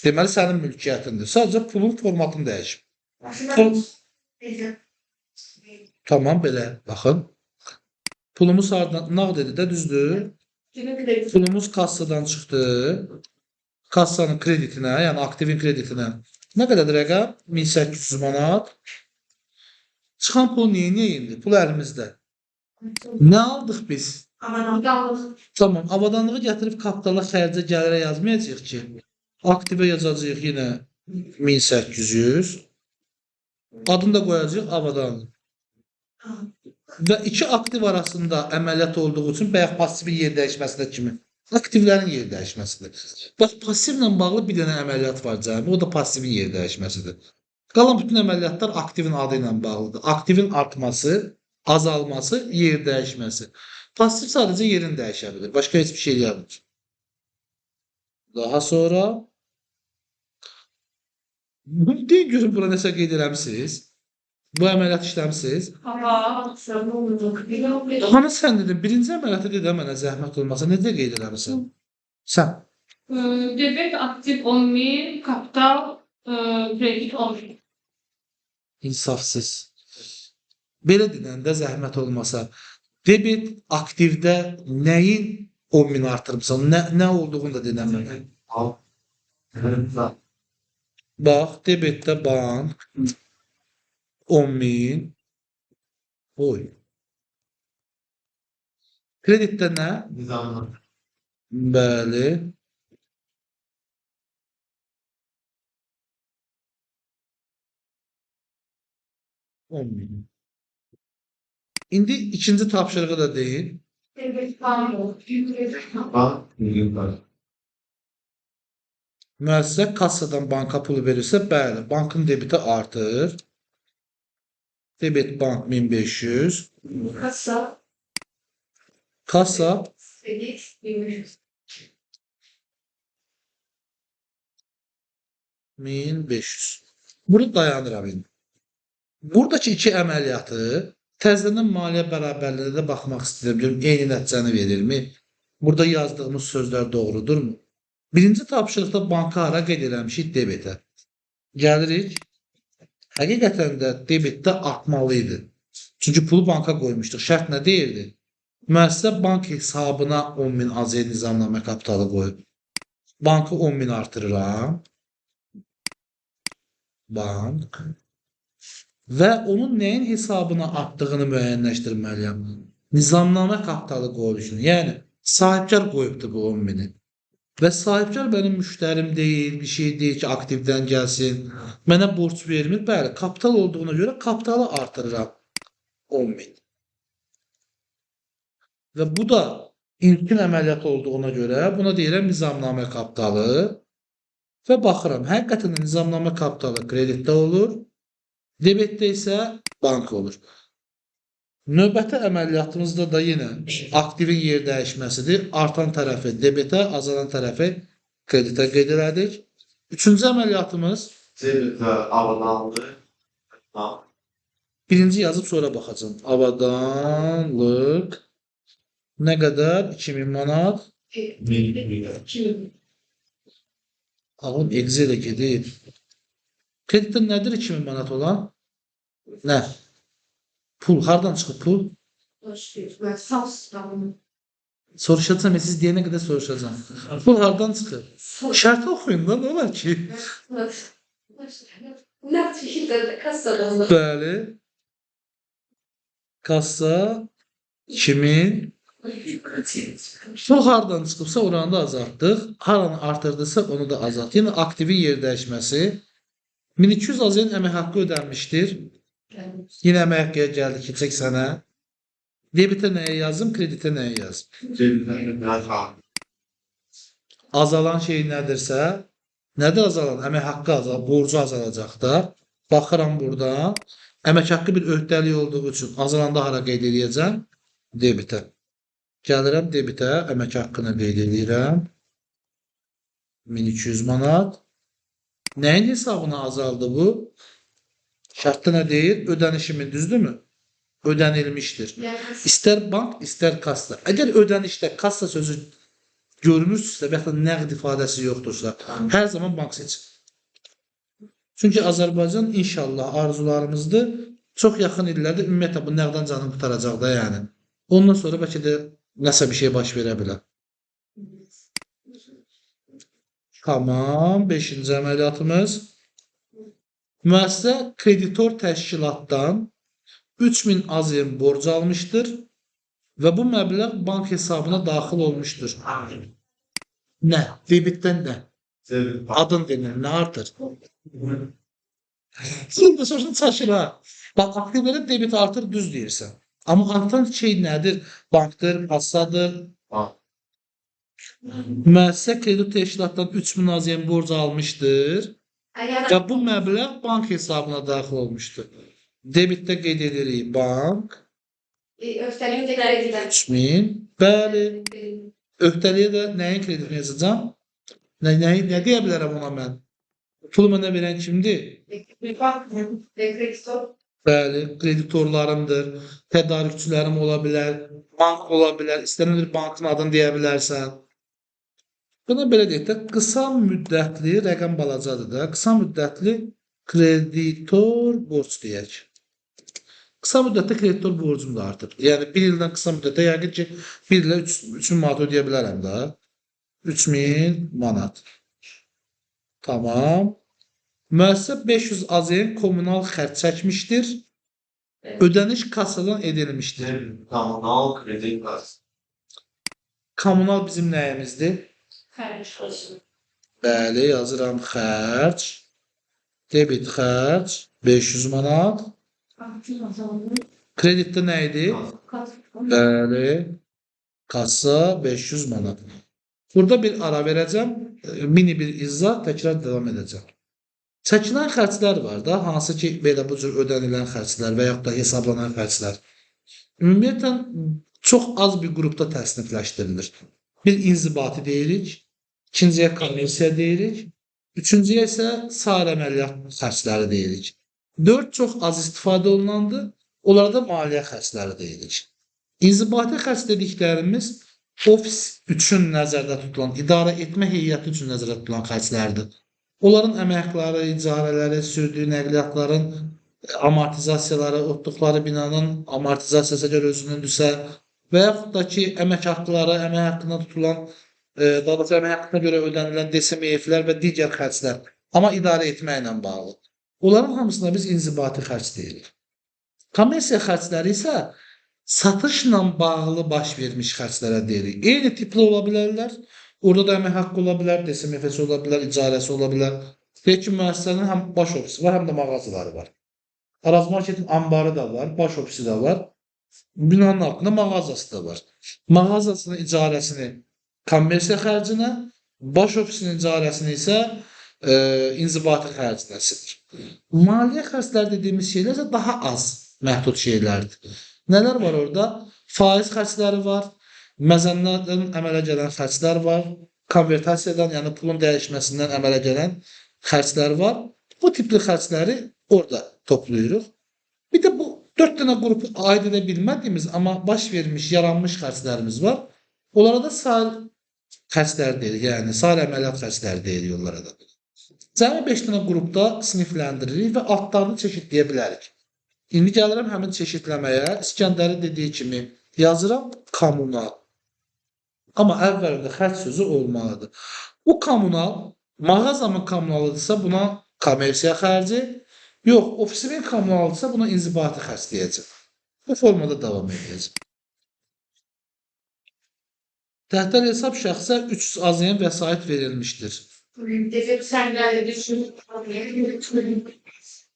deməli, sənin mülkiyyətindir. Sadəcə pulun formatını dəyişib. Tamam, belə, baxın. Pulumuz nağd edir də, düzdür? Pulumuz kassadan çıxdı. Kassanın kreditinə, yəni aktivin kreditinə. Nə qədərdir rəqəm? 1800 manat. Çıxan pul niyə indi? Pul əlimizdə. Nə aldıq biz? Tamam, avadanlığı gətirib kapitala xərcə gəlirə yazmayacaq ki. Aktivə yazacaq yenə 1800. Adını da qoyacağıq avadanlıq. Və iki aktiv arasında əməliyyat olduğu üçün bayaq passivin yer dəyişməsində kimi aktivlərin yer dəyişməsidir. Bax, passivlə bağlı bir dənə əməliyyat var cəmi, o da passivin yer dəyişməsidir. Qalan bütün əməliyyatlar aktivin adı ilə bağlıdır. Aktivin artması, azalması, yer dəyişməsi. Pasiv sadəcə yerini dəyişə bilir. Başqa heç bir şey eləmir. Daha sonra deyin görün bura nəsə qeyd eləmisiniz? Bu əməliyyat işləmisiniz? Hava. Hani sən dedin, birinci əməliyyatı dedə mənə zəhmət olmasa, necə qeyd eləmisən? Sən. Debet aktif 10.000, kapital kredit 10.000. İnsafsız. Belə dinəndə zəhmət olmasa, debit aktivdə nəyin 10.000 artırmışsan, nə olduğunu da dinən mənə. Al. Bax, debitdə bank 10.000. Oy. Kreditdə nə? Nizamlı. Bəli. İndi ikinci tapşırığı da deyin. Debet bank. Bank. Milyon. Müəssisə kassadan banka pul verirsə, bəli, bankın debiti artır. Debit bank 1500. Kasa. Kassa Kredit 1500. 1500. Burada dayanıram indi. Buradakı iki əməliyyatı təzədən maliyyə bərabərliyinə də baxmaq istəyirəm. Görüm, eyni nəticəni verirmi? Burada yazdığımız sözlər doğrudurmu? Birinci tapşırıqda banka hara qeyd eləmişik? Debetə. Gəlirik. Həqiqətən də debetdə artmalı idi. Çünki pulu banka qoymuşduq. Şərt nə deyirdi? Müəssisə bank hesabına 10.000 AZ nizamnamə kapitalı qoyub. Bankı 10.000 artırıram. Bank. Və onun nəyin hesabına artdığını müəyyənləşdirməliyəm. Nizamnamə kapitalı qoyuluşunu. Yəni, sahibkar qoyubdur bu 10.000-i. Və sahibkar mənim müştərim deyil, bir şey deyil ki, aktivdən gəlsin. Mənə borc vermir. Bəli, kapital olduğuna görə kapitalı artırıram 10.000. Və bu da ilkin əməliyyat olduğuna görə buna deyirəm nizamnamə kapitalı. Və baxıram, həqiqətən nizamnamə kapitalı kreditdə olur. Debetdə isə bank olur. Növbəti əməliyyatımızda da yenə aktivin yer dəyişməsidir. Artan tərəfi debetə, azalan tərəfi kreditə qeyd elədik. Üçüncü əməliyyatımız Debitə avadanlıq. birinci yazıb sonra baxacağım. Avadanlıq nə qədər? 2000 manat. Milyon. Ağım Excel-ə gedir. Kreditdə nədir 2000 manat olan? Nə? Pul. Hardan çıxıb pul? Ve sas. Soruşacağım. Siz deyənə qədər soruşacağım. Pul hardan çıxıb? Şərti oxuyun da, nə olar ki? Ne şekilde kasadan. Bəli. Kassa 2000. Pul hardan çıxıbsa oranı da azaltdıq. Haranı artırdısa onu da azalt. Yəni aktivin yer dəyişməsi. 1200 AZ-nin əmək haqqı ödənmişdir. Yenə əmək haqqıya gəldi keçək sənə. Debitə nəyə yazım, kreditə nəyə yazım? Debitə Azalan şey nədirsə, nədir azalan? Əmək haqqı azalacaq, borcu azalacaq da. Baxıram burada. Əmək haqqı bir öhdəlik olduğu üçün azalanda hara qeyd edəcəm? Debitə. Gəlirəm debitə, əmək haqqını qeyd edirəm. 1200 manat. Nəyin hesabına azaldı bu? Şərtdə nə deyir? Ödənişimin, düzdürmü? Ödənilmişdir. İstər bank, istər kassa. Əgər ödənişdə kassa sözü görmürsünüzsə və ya nəqd ifadəsi yoxdursa, hər zaman bank seçin. Çünki Azərbaycan inşallah arzularımızdır. Çox yaxın illərdə ümumiyyətlə bu nəqdən canını qurtaracaq da yəni. Ondan sonra bəlkə də nəsə bir şey baş verə bilər. Tamam, 5-ci əməliyyatımız. Müəssisə kreditor təşkilatdan 3000 AZ borc almışdır və bu məbləğ bank hesabına daxil olmuşdur. Nə? Debitdən nə? Debit Adın denir, nə artır? Şimdi sonra çaşıra. Bak aktivlərin debit artır düz deyirsən. Amma artan şey nədir? Bankdır, kassadır. Bank. Müəssisə kredit təşkilatdan 3000 az yen borc almışdır Əgər və bu məbləğ bank hesabına daxil olmuşdur. Debitdə qeyd edirik bank öhdəlik də kredidən 3000. Bəli, öhdəliyə də nəyin kreditini yazacağam? Nə deyə bilərəm ona mən? Pulu mənə verən kimdir? kreditor Bəli, kreditorlarımdır, tədarükçülərim ola bilər, bank ola bilər, istənilən bir bankın adını deyə bilərsən. Buna belə deyək də, qısa müddətli rəqəm balacadır da, qısa müddətli kreditor borc deyək. Qısa müddətdə kreditor borcum da artıb. Yəni 1 ildən qısa müddətdə yəqin ki 1 ilə 3000 manat ödəyə bilərəm da. 3000 manat. Tamam. Müəssisə 500 AZN kommunal xərc çəkmişdir. Ödəniş kassadan edilmişdir. Kommunal kredi kası. Kommunal bizim nəyimizdir? Xərc olsun. Bəli, yazıram xərc. Debit xərc 500 manat. Kreditdə nə idi? Bəli. Kassa 500 manat. Burada bir ara verəcəm. Mini bir izah, təkrar davam edəcəm. Çəkilən xərclər var da, hansı ki belə bu cür ödənilən xərclər və yaxud da hesablanan xərclər. Ümumiyyətlə çox az bir qrupda təsnifləşdirilir. Bir inzibati deyirik, ikinciyə kommersiya deyirik, üçüncüyə isə sair əməliyyat xərcləri deyirik. 4 çox az istifadə olunandır, onlara da maliyyə xərcləri deyirik. İnzibati xərc dediklərimiz ofis üçün nəzərdə tutulan, idarə etmə heyəti üçün nəzərdə tutulan xərclərdir. Onların əməkləri, icarələri, sürdüyü nəqliyyatların amortizasiyaları, otduqları binanın amortizasiyası görə özünündürsə və yaxud da ki, əmək haqqları, əmək haqqına tutulan, daha doğrusu əmək haqqına görə ödənilən DSMF-lər və digər xərclər, amma idarə etməklə bağlı. Onların hamısına biz inzibati xərc deyirik. Kommersiya xərcləri isə satışla bağlı baş vermiş xərclərə deyirik. Eyni tipli ola bilərlər. Orada da əmək haqqı ola bilər, DSMF-si ola bilər, icarəsi ola bilər. Deyək ki, müəssisənin həm baş ofisi var, həm də mağazaları var. Araz Marketin anbarı da var, baş ofisi də var. Binanın altında mağazası da var. Mağazasının icarəsini kommersiya xərcinə, baş ofisinin icarəsini isə inzibati xərcinə silir. Maliyyə xərcləri dediyimiz şeylər isə daha az məhdud şeylərdir. Nələr var orada? Faiz xərcləri var. Məzənnədən əmələ gələn xərclər var, konvertasiyadan, yəni pulun dəyişməsindən əmələ gələn xərclər var. Bu tipli xərcləri orada toplayırıq. Bir də bu 4 dənə qrupu aid edə bilmədiyimiz, amma baş vermiş, yaranmış xərclərimiz var. Onlara da sair xərclər deyirik, yəni sair əməliyyat xərcləri deyirik onlara da. Cəmi 5 dənə qrupda sinifləndiririk və altlarını çeşidləyə bilərik. İndi gəlirəm həmin çeşidləməyə. İskəndərin dediyi kimi yazıram kommunal. Amma əvvəlində xərc sözü olmalıdır. Bu kommunal, mağazamın kommunalıdırsa buna kommersiya xərci, yox, ofisimin kommunalıdırsa buna inzibati xərc deyəcəm. Bu formada davam edəcəm. Təhdər hesab şəxsə 300 AZN vəsait verilmişdir. debit sənədi düşün.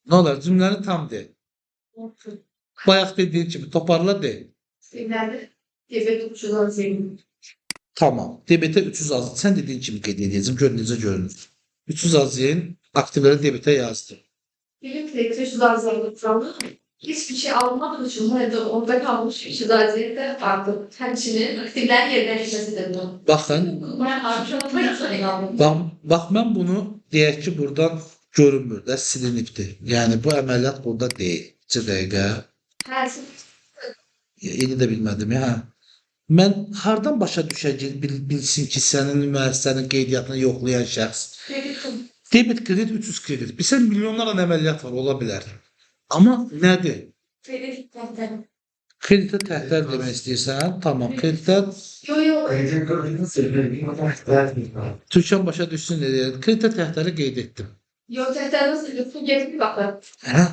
Nə olar? Cümləni tam de. Bayaq dediğin kimi toparla de. Debit uçulan zemin. Tamam. Debitə 300 az. Sən dediyin kimi qeyd edəcəm. Gör necə görünür. 300 az yen aktivləri debitə yazdım. Benim kredite şu zararlı programı hiçbir şey almadığı için orada orada kalmış bir zararlı da farklı. Hemşinin aktifler yerine geçmesi de bu. Baxın. Ben harcamamayı sayıyorum. Bax mən bunu deyək ki, buradan görünmür də, silinibdir. Yəni bu əməliyyat burada deyil. 2 dəqiqə. Her Yeni də bilmədim ya. Mən hardan başa düşəcək bilsin ki, sənin müəssisənin qeydiyyatını yoxlayan şəxs. Debit kredit 300 kredit. Bilsən milyonlarla əməliyyat var, ola bilər. Amma nədir? Kreditə təhdər demək istəyirsən? Tamam, kreditə Yo yo. Kredi kredinin sebebi Türkan başa düşsün deyə kreditə təhdəri qeyd etdim. Yo tehtarınız lütfen gelip bakın. Hə?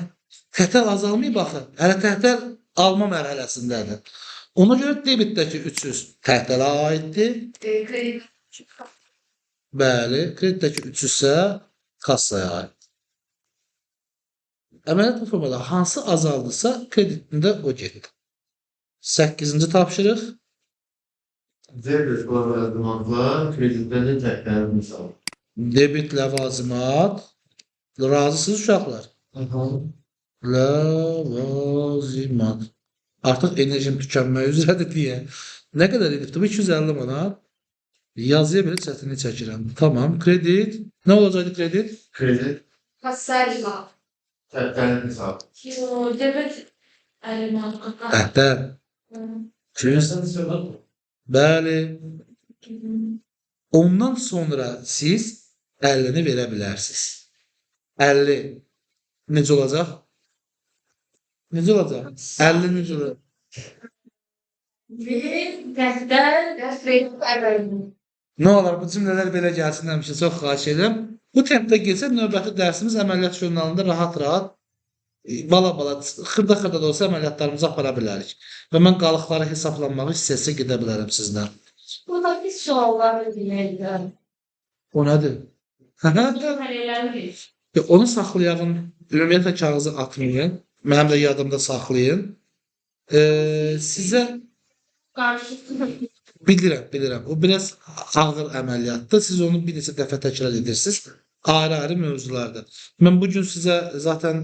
Təhdər azalmayıb baxın. Hələ təhdər alma mərhələsindədir. Ona görə debitdəki 300 təhdərə aiddir. Kredi. Bəli, kreditdəki 300 isə kassaya aid. əməliyyat formada hansı azaldısa kreditində o getdi. 8-ci tapşırıq. Debet ləvazimatla kreditlərin təkrar misal. Debit ləvazimat. Razısınız uşaqlar? Ləvazimat. Artıq enerjim tükənmək üzrədir deyə. Nə qədər edibdir? Bu 250 manat. Yazıya belə çətinlik çəkirəm. Tamam. Kredit. Nə olacaqdı kredit? Kredit Kasarima. təkrar misal. Yo, debet əlimat qaka. Dəftər. 200. Bəli. Ondan sonra siz 50-ni verə bilərsiniz. 50 necə olacaq? Necə olacaq? 50 necə olacaq? Bir dəftər Kredit əvvəlini. Nə olar bu cümlələr belə gəlsin həmişə çox xahiş edirəm. Bu tempdə gəlsə növbəti dərsimiz əməliyyat jurnalında rahat-rahat bala-bala, xırda-xırda da olsa əməliyyatlarımızı apara bilərik. Və mən qalıqları hesablanmağı istəsə gedə bilərəm sizdən. burada bir suallar dinləyirəm. O nədir? Hələləri Onu saxlayağın, ümumiyyətlə kağızı atmayın. Mənim də yadımda saxlayın. Sizə bilirəm. O biraz ağır əməliyyatdır. Siz onu bir neçə dəfə təkrar edirsiniz. Ayrı-ayrı mövzularda. Mən bugün sizə zaten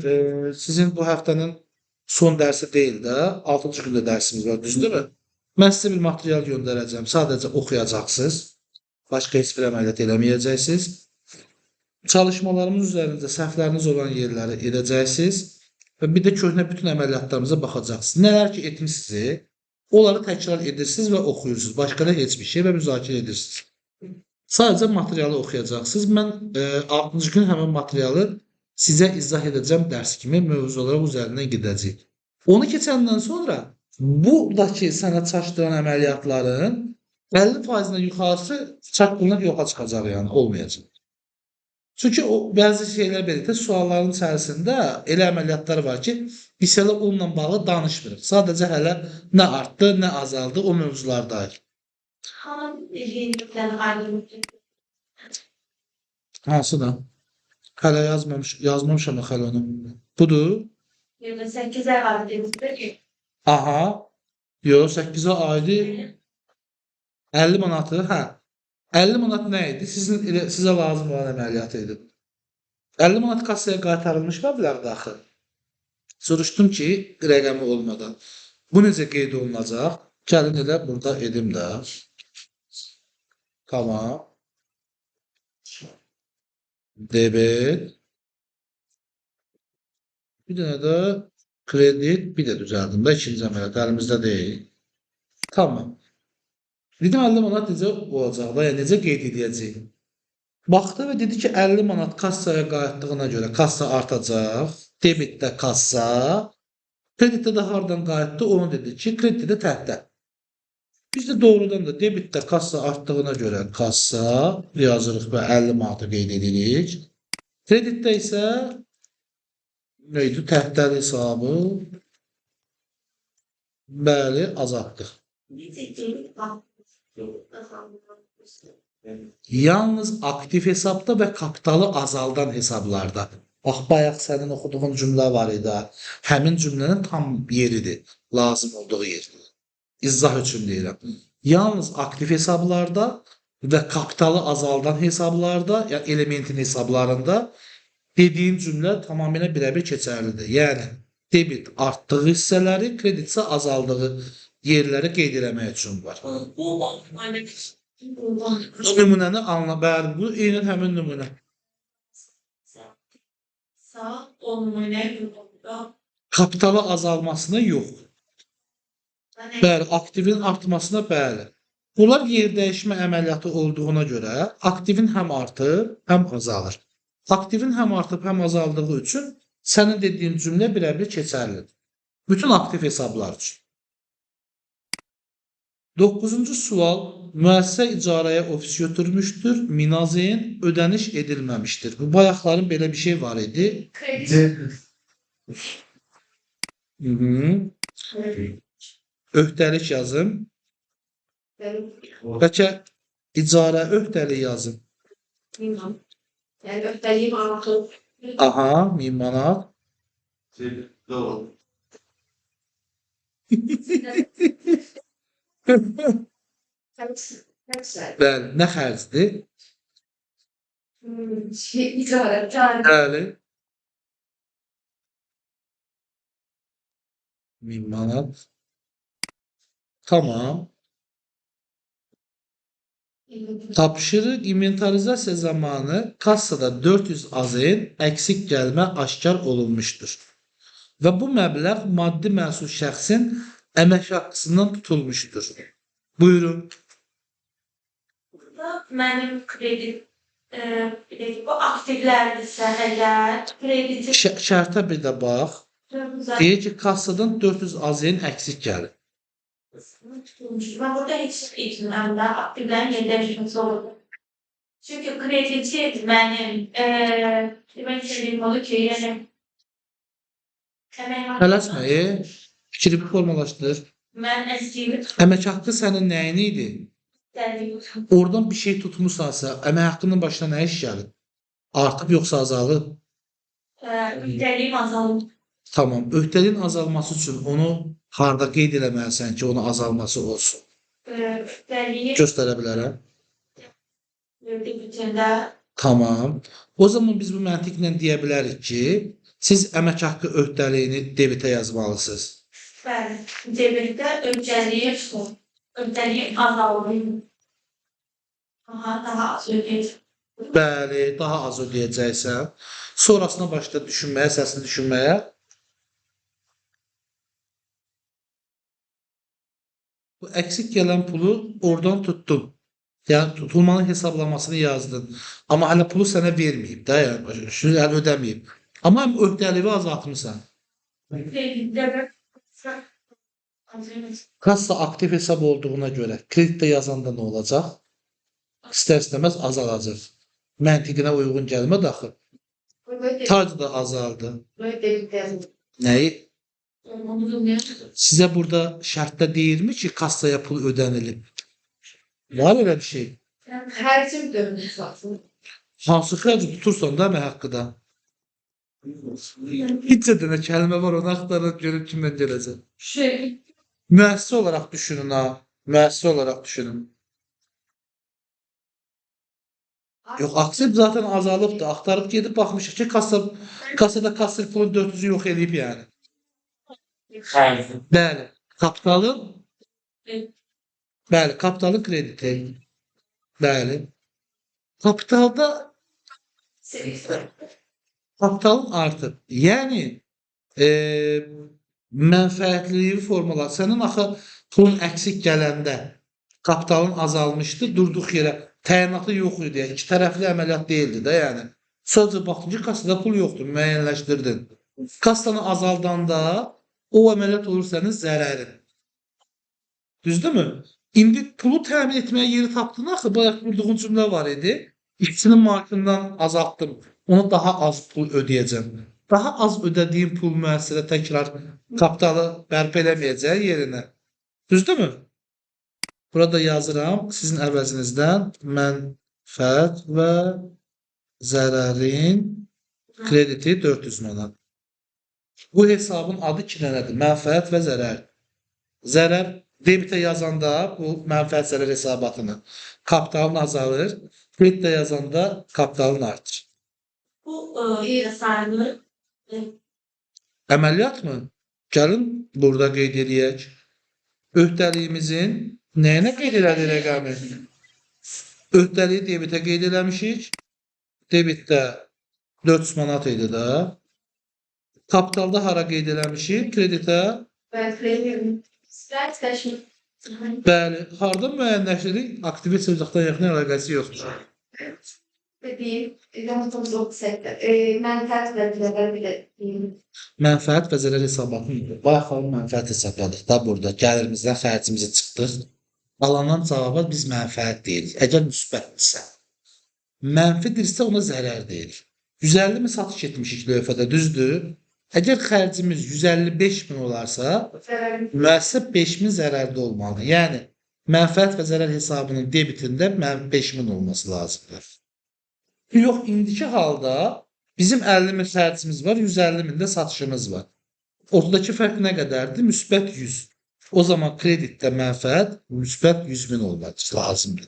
sizin bu həftənin son dərsi deyil də, 6-cı gündə dərsimiz var, düzdürmü? Mən sizə bir material göndərəcəm. Sadəcə oxuyacaqsınız. Başqa heç bir əməliyyat eləməyəcəksiniz. Çalışmalarımız üzərində səhvləriniz olan yerləri edəcəksiniz və bir də köhnə bütün əməliyyatlarımıza baxacaqsınız. Nələr ki etmişsiniz, onları təkrar edirsiniz və oxuyursunuz. Başqa da heç bir şey və müzakirə edirsiniz. Sadəcə materialı oxuyacaqsınız. Mən 6-cı gün həmin materialı sizə izah edəcəm dərs kimi mövzulara üzərindən gedəcəyik. Onu keçəndən sonra buradakı sənə çaşdıran əməliyyatların 50%-dən yuxarısı çaşqınlıq yoxa çıxacaq, yəni olmayacaq. Çünki o bəzi şeylər belədir, sualların içərisində elə əməliyyatlar var ki, biz hələ onunla bağlı danışmırıq. Sadəcə hələ nə artdı, nə azaldı o mövzulardayıq. Hanım dediğinden ayrılmışım. Hansı da? Hələ yazmamışam hələ onu. Budur. 28'e ayrıldığımızda ki. Aha. Yox, 8-ə aidi 50 manatı, hə. 50 manat nə idi? Sizə lazım olan əməliyyat idi. 50 manat kassaya qaytarılmış məbləğdə axı. Soruşdum ki, rəqəmi olmadan. Bu necə qeyd olunacaq? Gəlin elə burada edim də. Tamam. Debet. Bir dənə də kredit, bir də düzəldim də ikinci əməliyyat əlimizdə deyil. Tamam. Dedim 50 manat necə olacaq da, yəni necə qeyd edəcəyik? Baxdı və dedi ki 50 manat kassaya qayıtdığına görə kassa artacaq. Debitdə kassa. Kreditdə də hardan qayıtdı onu dedi ki kreditdə təhtə. Biz də doğrudan da debitdə kassa artdığına görə kassa yazırıq və 50 manatı qeyd edirik. Kreditdə isə neydi? Təhtəli hesabı. Bəli, azaltdıq. Yalnız aktiv hesabda və kapitalı azaldan hesablarda. Bax, bayaq sənin oxuduğun cümlə var idi. Həmin cümlənin tam yeridir. Lazım olduğu yer. İzah üçün deyirəm. Yalnız aktiv hesablarda və kapitalı azaldan hesablarda, yəni elementin hesablarında dediyin cümlə tamamilə birəbir keçərlidir. Yəni, debit artdığı hissələri, kredit isə azaldığı yerləri qeyd eləmək üçün var. Bu nümunəni anla, bəli, bu eyni həmin nümunə. Sağ olmayı Kapitalı azalmasına yox. Bəli, aktivin artmasına bəli. Bunlar yer dəyişmə əməliyyatı olduğuna görə aktivin həm artır, həm azalır. Aktivin həm artıb, həm azaldığı üçün sənin dediyin cümlə birəbir keçərlidir. Bütün aktiv hesablar üçün. 9-cu sual. Müəssisə icarəyə ofis götürmüşdür. Minazeyn ödəniş edilməmişdir. Bu bayaqların belə bir şey var idi. Kredi. Öhdəlik yazım. Bəlkə icarə öhdəlik yazım. Bilmem. Yani öhdəliyim anlatılır. Aha, 1000 manat. Doğru. Bəli, nə xərcdir? İcarət. Bəli. 1000 manat. Tamam. Tapşırıq inventarizasiya zamanı kassada 400 AZN əksik gəlmə aşkar olunmuşdur. Və bu məbləğ maddi məsul şəxsin əmək haqqısından tutulmuşdur. Buyurun. Burada mənim kredi bu aktivlərdirsə əgər krediti Şərtə bir də bax. Deyir ki, kassadan 400 AZN əksik gəlir. tutulmuş. Ben burada heç etmirəm də aktivlərin yerləşməsi olur. Çünki krediti mənim demək istədiyim odur ki, yəni əmək haqqı- Tələsmə, fikri formalaşdır. Mən əskiyimi Əmək haqqı sənin nəyin idi? tutulmuş. Oradan bir şey tutmusansa, əmək haqqının başına nə iş gəlir? Artıb yoxsa azalıb? Öhdəliyim azalır. Tamam, öhdəliyin azalması üçün onu harda qeyd eləməlisən ki, onun azalması olsun? Öhdəliyi Göstərə bilərəm. bütündə Tamam. O zaman biz bu məntiqlə deyə bilərik ki, siz əmək haqqı öhdəliyini debitə yazmalısınız. bəli, debitdə öhdəliyim azalır. Daha az ödəyəcəm. Bəli, daha az ödəyəcəksən. Sonrasına başla düşünməyə, səsini düşünməyə. Bu əksik gələn pulu oradan tutdun. Yəni tutulmanın hesablamasını yazdın. Amma hələ pulu sənə verməyib də, yəni şunu hələ ödəməyib. Amma həm öhdəliyi azaltmısan. Kreditdə Kassa aktiv hesab olduğuna görə kreditdə yazanda nə olacaq? İstər-istəməz azalacaq. Məntiqinə uyğun gəlmədi axı. Tac da azaldı. Nəyi? Sizə burada şərtdə deyilmi ki, kassaya pul ödənilib? Var elə bir şey. Xərcim dönmüş lazım. Hansı xərci tutursan da əmək haqqıda? Heç dənə kəlmə var, onu axtarıb görüb kimdən gələcək. Müəssisə olaraq düşünün ha. Müəssisə olaraq düşünün. Yox, aktiv zaten azalıbdır. Axtarıb gedib baxmışıq ki, kassada kassir pulun 400'ü yox eləyib yəni. Bəli, kapitalın Bəli, kapitalın krediti. Bəli. Kapitalda kapitalın artıb. Yəni mənfəətliliyi formular. Sənin axı pulun əksik gələndə kapitalın azalmışdı, durduq yerə təyinatı yox idi. İki tərəfli əməliyyat deyildi də, yəni. Sadəcə baxdın ki, kassada pul yoxdur, müəyyənləşdirdin. Kassanı azaldanda o əməliyyat olur sənin zərərin. Düzdürmü? İndi pulu təmin etməyə yeri tapdın axı, bayaq qurduğun cümlə var idi. İşçinin maaşından azaltdım. Ona daha az pul ödəyəcəm. Daha az ödədiyim pul müəssisədə təkrar kapitalı bərpa eləməyəcək yerinə. Düzdürmü? Burada yazıram sizin əvəzinizdən mənfəət və zərərin krediti 400 manat. Bu hesabın adı iki dənədir. Mənfəət və zərər. Zərər debitə yazanda bu mənfəət zərər hesabatını kapitalın azalır. Kreditə yazanda kapitalın artır. Bu sayılır. Əməliyyat mı? Gəlin burada qeyd edək. Öhdəliyimizin nəyinə qeyd elədik rəqəmi? Öhdəliyi debitə qeyd eləmişik. Debitdə 400 manat idi də. Kapitalda hara qeyd eləmişik? Kreditə. Bəli. Harda müəyyənləşdirdik? Aktivə sözcükdən yaxın əlaqəsi yoxdur. Dediğim, yanıtımız olsaydı, mənfəət və zərər bir də deyim. Mənfəət və zərər hesabatını bayaq mənfəət hesabladıq da burada. Gəlirimizdən xərcimizi çıxdıq. Alınan cavaba biz mənfəət deyirik. Əgər müsbətdirsə. Mənfidirsə ona zərər deyirik. 150 min satış etmişik lövhədə, düzdür? Əgər xərcimiz 155 min olarsa, müəssisə 5 min zərərdə olmalı. Yəni, mənfəət və zərər hesabının debitində 5 min olması lazımdır. Yox, indiki halda Bizim 50 min xərcimiz var, 150 min də satışımız var. Ortadakı fərq nə qədərdir? Müsbət 100. O zaman kreditdə mənfəət müsbət 100 min olmaq lazımdır.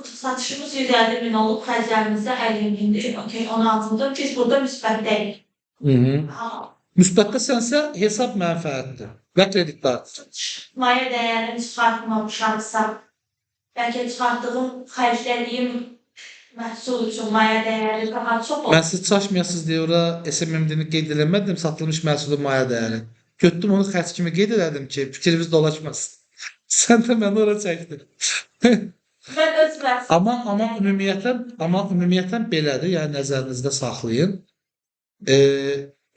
Satışımız 150 bin olub, xərclərimiz də 50 bindir. Okey, onun altında biz burada müsbətdəyik. Amma Müsbətdə sənsə hesab mənfəətdir və kreditlərdir. maya dəyərini çıxartmamışamsa, bəlkə çıxartdığım, xərclədiyim məhsul üçün maya dəyəri daha çox olur. Mən siz çaşmayasınız deyə ora SMMD-ni qeyd eləmədim, satılmış məhsulun maya dəyəri. Götdüm onu xərc kimi qeyd elədim ki, fikriniz dolaşmasın. Sən də məni ora çəkdin. Mən öz məhsul. Amma ümumiyyətən belədir, yəni nəzərinizdə saxlayın.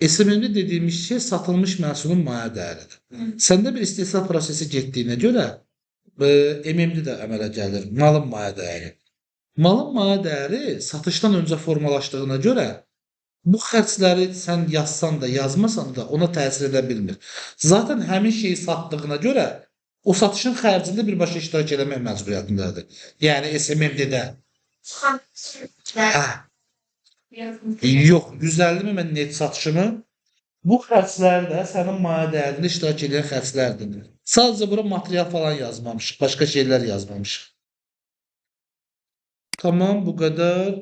SMMD dediyimiz şey satılmış məhsulun maya dəyəridir. Səndə bir istehsal prosesi getdiyinə görə MMD də əmələ gəlir, malın maya dəyəri. Malın maya dəyəri satışdan öncə formalaşdığına görə bu xərcləri sən yazsan da, yazmasan da ona təsir edə bilmir. Zaten həmin şeyi satdığına görə o satışın xərcində birbaşa iştirak eləmək məcburiyyətindədir. Yəni SMMD-də. Hə. Yox, 150 min mən net satışımı bu xərclər də sənin maya dəyərində iştirak edən xərclərdir. Sadəcə bura material falan yazmamışıq, başqa şeylər yazmamışıq. Tamam, bu qədər.